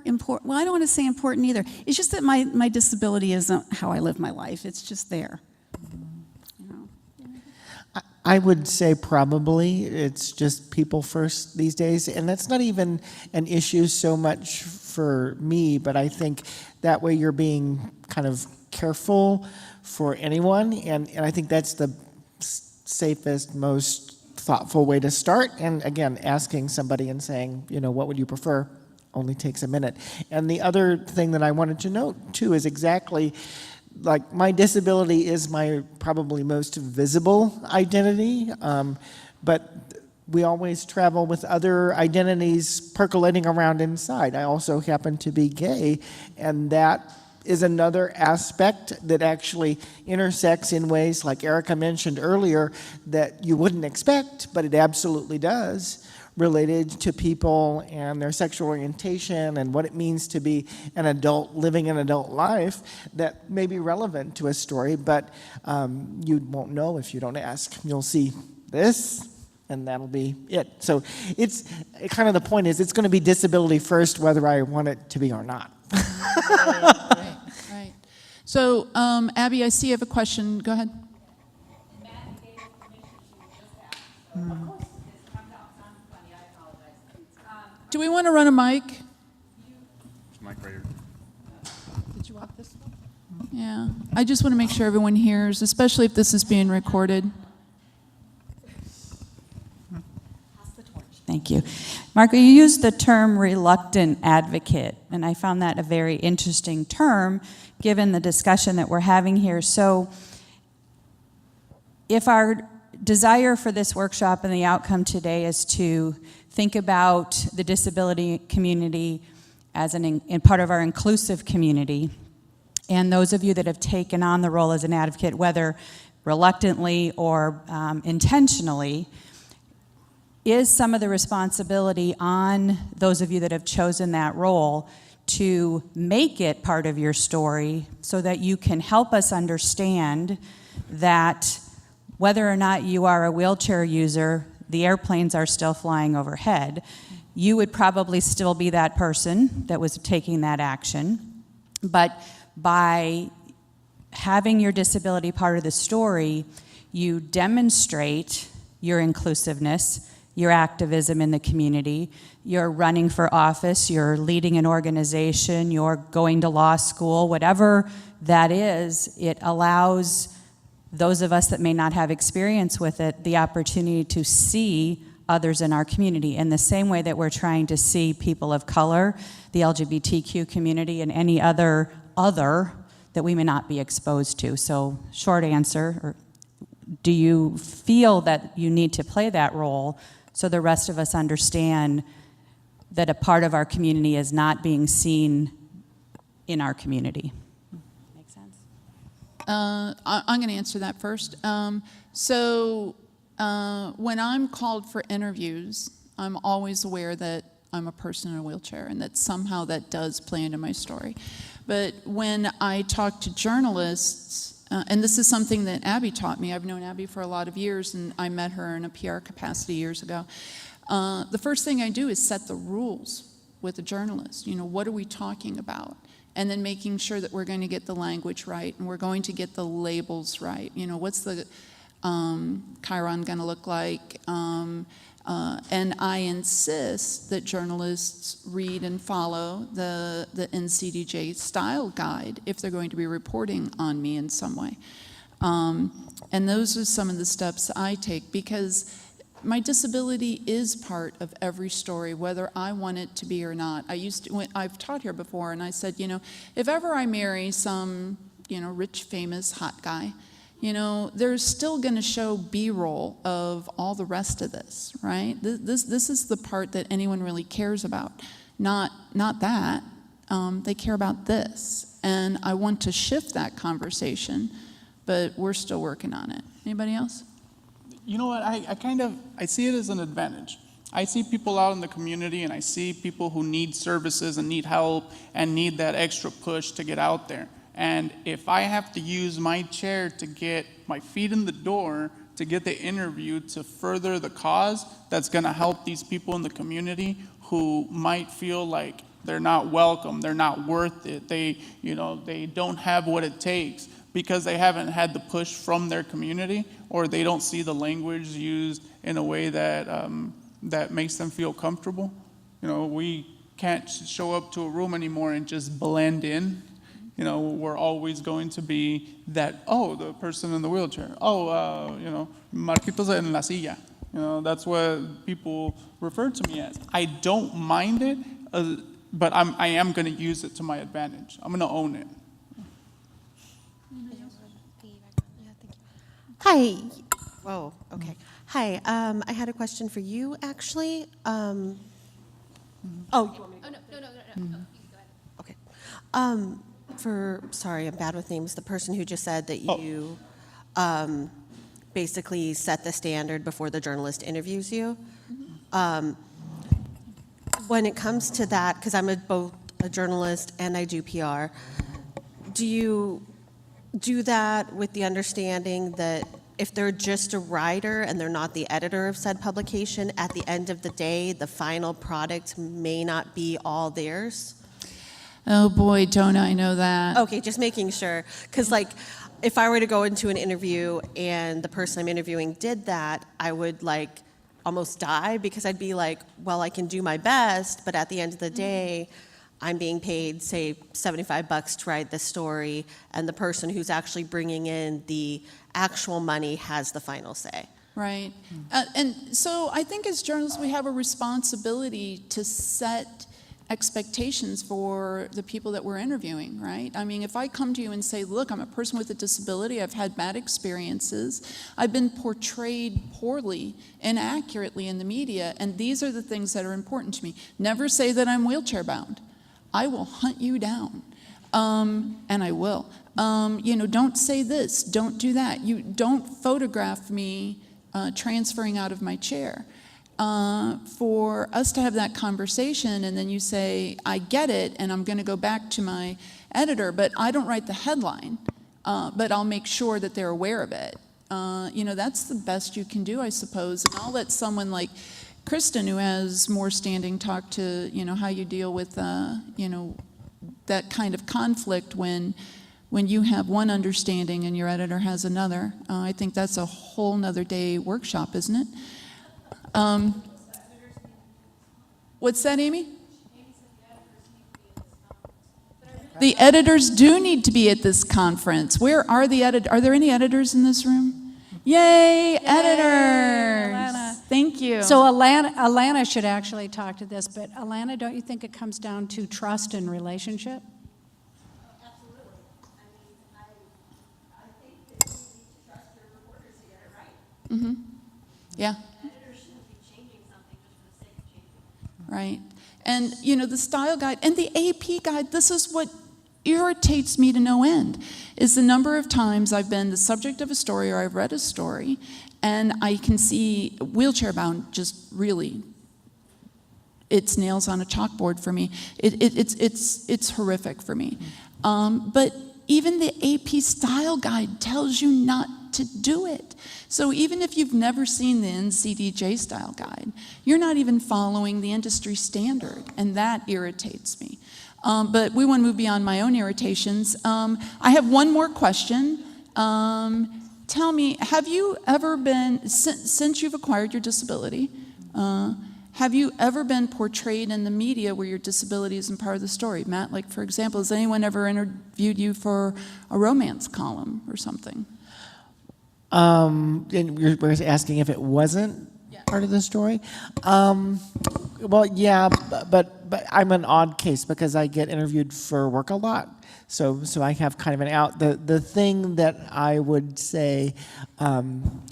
important, well, I don't want to say important either. It's just that my disability isn't how I live my life. It's just there. You know? I would say probably it's just people first these days, and that's not even an issue so much for me, but I think that way you're being kind of careful for anyone, and I think that's the safest, most thoughtful way to start. And again, asking somebody and saying, you know, what would you prefer, only takes a minute. And the other thing that I wanted to note too is exactly, like, my disability is my probably most visible identity, but we always travel with other identities percolating around inside. I also happen to be gay, and that is another aspect that actually intersects in ways, like Erica mentioned earlier, that you wouldn't expect, but it absolutely does, related to people and their sexual orientation and what it means to be an adult living an adult life, that may be relevant to a story, but you won't know if you don't ask. You'll see this, and that'll be it. So it's kind of, the point is, it's going to be disability first, whether I want it to be or not. Right. So, Abby, I see you have a question. Go ahead. Do we want to run a mic? Mic right here. Did you want this one? Yeah. I just want to make sure everyone hears, especially if this is being recorded. Thank you. Marco, you used the term reluctant advocate, and I found that a very interesting term given the discussion that we're having here. So if our desire for this workshop and the outcome today is to think about the disability community as in part of our inclusive community, and those of you that have taken on the role as an advocate, whether reluctantly or intentionally, is some of the responsibility on those of you that have chosen that role to make it part of your story so that you can help us understand that whether or not you are a wheelchair user, the airplanes are still flying overhead. You would probably still be that person that was taking that action. But by having your disability part of the story, you demonstrate your inclusiveness, your activism in the community, you're running for office, you're leading an organization, you're going to law school, whatever that is, it allows those of us that may not have experience with it the opportunity to see others in our community in the same way that we're trying to see people of color, the LGBTQ community, and any other that we may not be exposed to. So, short answer, do you feel that you need to play that role so the rest of us understand that a part of our community is not being seen in our community? Make sense? I'm going to answer that first. When I'm called for interviews, I'm always aware that I'm a person in a wheelchair and that somehow that does play into my story. But when I talk to journalists, and this is something that Abby taught me. I've known Abby for a lot of years, and I met her in a PR capacity years ago. The first thing I do is set the rules with the journalist. You know, what are we talking about? And then making sure that we're going to get the language right, and we're going to get the labels right. You know, what's the chyron going to look like? And I insist that journalists read and follow the NCDJ style guide if they're going to be reporting on me in some way. And those are some of the steps I take, because my disability is part of every story, whether I want it to be or not. I've taught here before, and I said, you know, if ever I marry some, you know, rich, famous, hot guy, you know, they're still going to show B-roll of all the rest of this, right? This is the part that anyone really cares about, not that. They care about this, and I want to shift that conversation, but we're still working on it. Anybody else? You know what, I see it as an advantage. I see people out in the community, and I see people who need services and need help and need that extra push to get out there. And if I have to use my chair to get my feet in the door, to get the interview, to further the cause that's gonna help these people in the community who might feel like they're not welcome, they're not worth it, they don't have what it takes because they haven't had the push from their community, or they don't see the language used in a way that that makes them feel comfortable. You know, we can't show up to a room anymore and just blend in. You know, we're always going to be that, oh, the person in the wheelchair. Oh, you know, Marquitos en la silla. You know, that's what people refer to me as. I don't mind it, but I am going to use it to my advantage. I'm going to own it. Hi. Whoa, okay. Hi, I had a question for you, actually. Oh, you want me to? No. Okay. Sorry, I'm bad with names. The person who just said that you basically set the standard before the journalist interviews you. When it comes to that, because I'm both a journalist and I do PR, do you do that with the understanding that if they're just a writer and they're not the editor of said publication, at the end of the day, the final product may not be all theirs? Oh boy, don't I know that. Okay, just making sure. Because, like, if I were to go into an interview and the person I'm interviewing did that, I would, like, almost die, because I'd be like, well, I can do my best, but at the end of the day, I'm being paid, say, $75 to write this story, and the person who's actually bringing in the actual money has the final say. Right. And so I think as journalists, we have a responsibility to set expectations for the people that we're interviewing, right? I mean, if I come to you and say, look, I'm a person with a disability, I've had bad experiences, I've been portrayed poorly, inaccurately in the media, and these are the things that are important to me. Never say that I'm wheelchair bound. I will hunt you down, and I will. Don't say this, don't do that. You don't photograph me transferring out of my chair. for us to have that conversation, and then you say, I get it, and I'm going to go back to my editor, but I don't write the headline, but I'll make sure that they're aware of it. That's the best you can do, I suppose. And I'll let someone like Kristen, who has more standing, talk to, how you deal with, that kind of conflict when you have one understanding and your editor has another. I think that's a whole nother day workshop, isn't it? What's that, Amy? The editors do need to be at this conference. Where are the editors? Are there any editors in this room? Yay, editors! Alana. Thank you. So Alana should actually talk to this, but Alana, don't you think it comes down to trust and relationship? Absolutely. I think that you need to trust your reporters to get it right. Mm-hmm. Yeah. Editors shouldn't be changing something just for the sake of changing it. Right. And, the style guide and the AP guide, this is what irritates me to no end, is the number of times I've been the subject of a story or I've read a story and I can see Wheelchair Bound just really, it's nails on a chalkboard for me. It's horrific for me. But even the AP style guide tells you not to do it. So even if you've never seen the NCDJ style guide, you're not even following the industry standard, and that irritates me. But we want to move beyond my own irritations. I have one more question. Tell me, have you ever been, since you've acquired your disability, have you ever been portrayed in the media where your disability isn't part of the story? Matt, like for example, has anyone ever interviewed you for a romance column or something? And you're asking if it wasn't part of the story? Well, yeah, but I'm an odd case because I get interviewed for work a lot. So I have kind of an out. The thing that I would say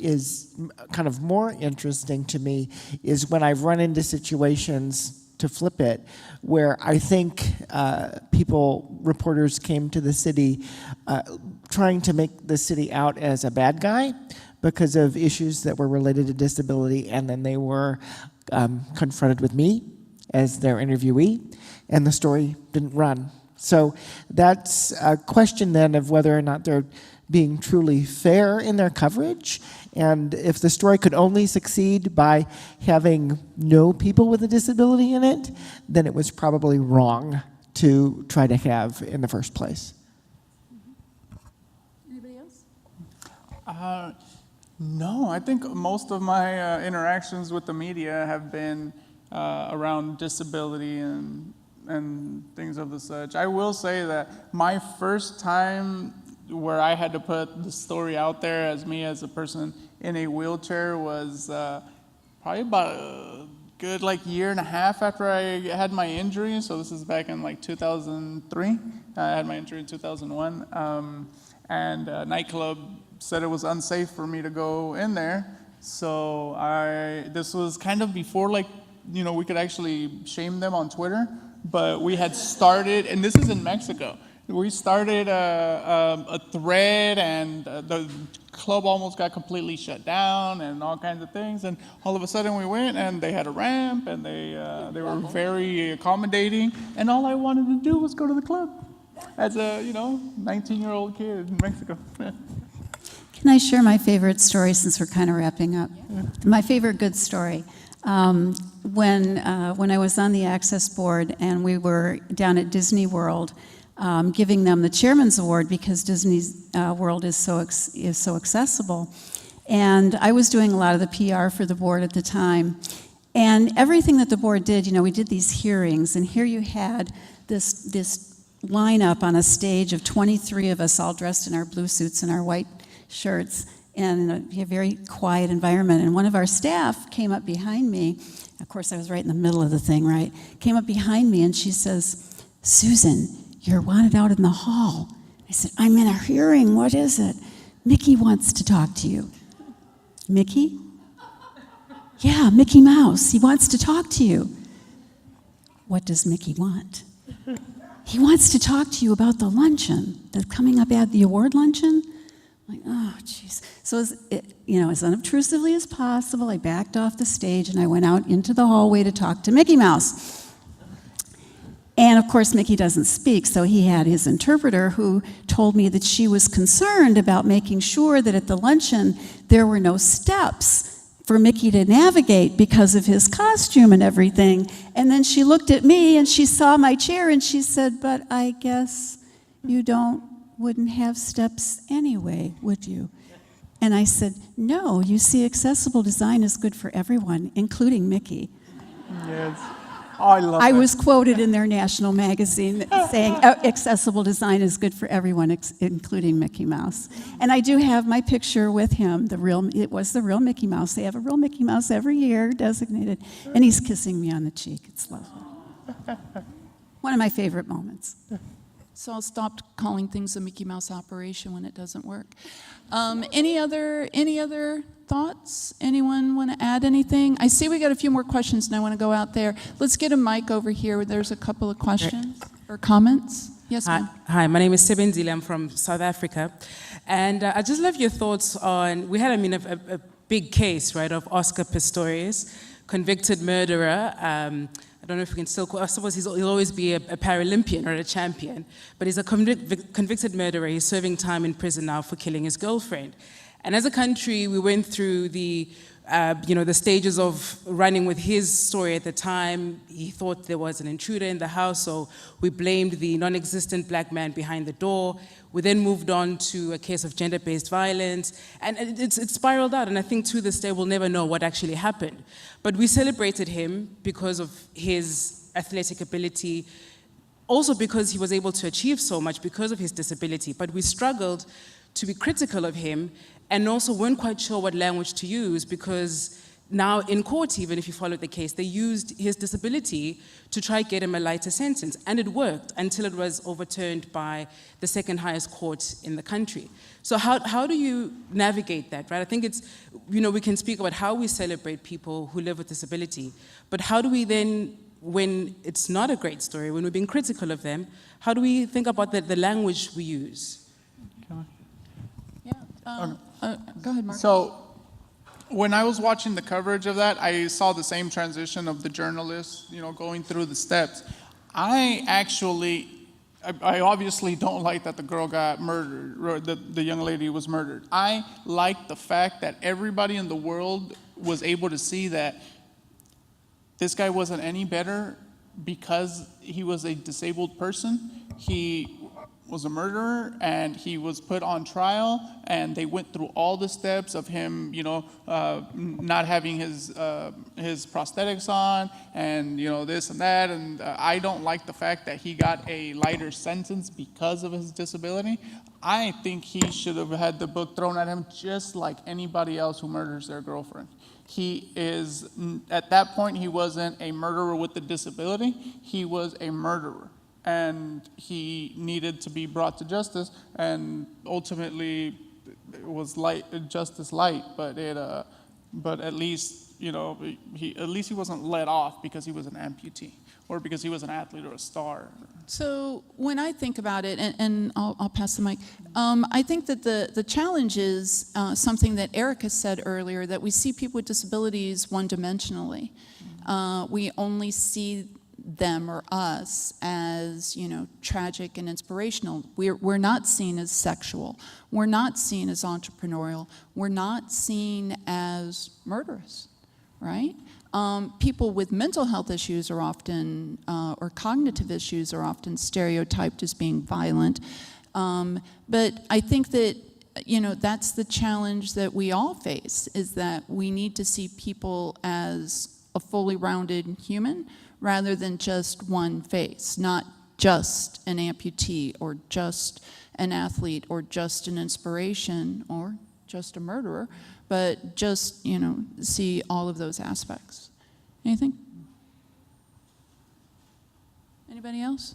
is kind of more interesting to me is when I've run into situations, to flip it, where I think reporters came to the city trying to make the city out as a bad guy because of issues that were related to disability, and then they were confronted with me as their interviewee, and the story didn't run. So that's a question then of whether or not they're being truly fair in their coverage, and if the story could only succeed by having no people with a disability in it, then it was probably wrong to try to have in the first place. Anybody else? No, I think most of my interactions with the media have been around disability and things of the such. I will say that my first time where I had to put the story out there as me as a person in a wheelchair was probably about a good year and a half after I had my injury. So this is back in 2003. I had my injury in 2001. And a nightclub said it was unsafe for me to go in there. So this was kind of before we could actually shame them on Twitter, but we had started, and this is in Mexico. We started a thread, and the club almost got completely shut down, and all kinds of things. And all of a sudden, we went, and they had a ramp, and they were very accommodating. And all I wanted to do was go to the club, as a 19-year-old kid in Mexico. Can I share my favorite story since we're kind of wrapping up? Yeah. My favorite good story. When I was on the Access Board and we were down at Disney World, giving them the Chairman's Award because Disney's World is so accessible, and I was doing a lot of the PR for the board at the time, and everything that the board did, we did these hearings, and here you had this lineup on a stage of 23 of us all dressed in our blue suits and our white shirts, and in a very quiet environment. And one of our staff came up behind me. Of course, I was right in the middle of the thing, right? Came up behind me and she says, "Susan, you're wanted out in the hall." I said, "I'm in a hearing. What is it?" "Mickey wants to talk to you." "Mickey?" "Yeah, Mickey Mouse. He wants to talk to you." "What does Mickey want?" "He wants to talk to you about the luncheon that's coming up at the award luncheon." Like, oh, jeez. So, as unobtrusively as possible, I backed off the stage and I went out into the hallway to talk to Mickey Mouse. And of course, Mickey doesn't speak, so he had his interpreter who told me that she was concerned about making sure that at the luncheon there were no steps for Mickey to navigate because of his costume and everything. And then she looked at me and she saw my chair and she said, "But I guess you wouldn't have steps anyway, would you?" And I said, "No, you see, accessible design is good for everyone, including Mickey." Yes. Oh, I love I that. was quoted in their national magazine saying accessible design is good for everyone, including Mickey Mouse. And I do have my picture with him. It was the real Mickey Mouse. They have a real Mickey Mouse every year designated, and he's kissing me on the cheek. It's lovely. One of my favorite moments. So I'll stop calling things a Mickey Mouse operation when it doesn't work. Any other thoughts? Anyone want to add anything? I see we got a few more questions, and I want to go out there. Let's get a mic over here. There's a couple of questions or comments. Yes, ma'am. Hi, my name is Sebenzile. I'm from South Africa. And I just love your thoughts on, we had, a big case, right, of Oscar Pistorius, convicted murderer. I don't know if we can still call, I suppose he'll always be a Paralympian or a champion, but he's a convicted murderer. He's serving time in prison now for killing his girlfriend. And as a country, we went through the stages of running with his story at the time. He thought there was an intruder in the house, so we blamed the non-existent black man behind the door. We then moved on to a case of gender-based violence, and it spiraled out, and I think to this day we'll never know what actually happened. But we celebrated him because of his athletic ability, also because he was able to achieve so much because of his disability, but we struggled to be critical of him and also weren't quite sure what language to use, because now in court, even if you followed the case, they used his disability to try to get him a lighter sentence. And it worked until it was overturned by the second highest court in the country. So how do you navigate that, right? I think it's, we can speak about how we celebrate people who live with disability, but how do we then, when it's not a great story, when we're being critical of them, how do we think about the language we use? Go ahead, Mark. So, when I was watching the coverage of that, I saw the same transition of the journalist, going through the steps. I obviously don't like that the girl got murdered, or the young lady was murdered. I like the fact that everybody in the world was able to see that this guy wasn't any better because he was a disabled person. He was a murderer, and he was put on trial, and they went through all the steps of him, not having his prosthetics on, and this and that, and I don't like the fact that he got a lighter sentence because of his disability. I think he should have had the book thrown at him just like anybody else who murders their girlfriend. He is, at that point, he wasn't a murderer with a disability, he was a murderer. And he needed to be brought to justice, and ultimately it was justice light, but at least he wasn't let off because he was an amputee or because he was an athlete or a star. So when I think about it, and I'll pass the mic, I think that the challenge is something that Erica said earlier, that we see people with disabilities one-dimensionally. We only see them or us as, tragic and inspirational. We're not seen as sexual. We're not seen as entrepreneurial. We're not seen as murderous, right? People with mental health issues are often, or cognitive issues are often stereotyped as being violent. But I think that, that's the challenge that we all face, is that we need to see people as a fully rounded human, rather than just one face, not just an amputee or just an athlete or just an inspiration or just a murderer, but just, see all of those aspects. Anything? Anybody else?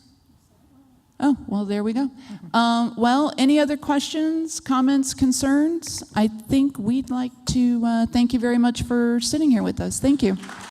Oh, well, there we go. Well, any other questions, comments, concerns? I think we'd like to thank you very much for sitting here with us. Thank you.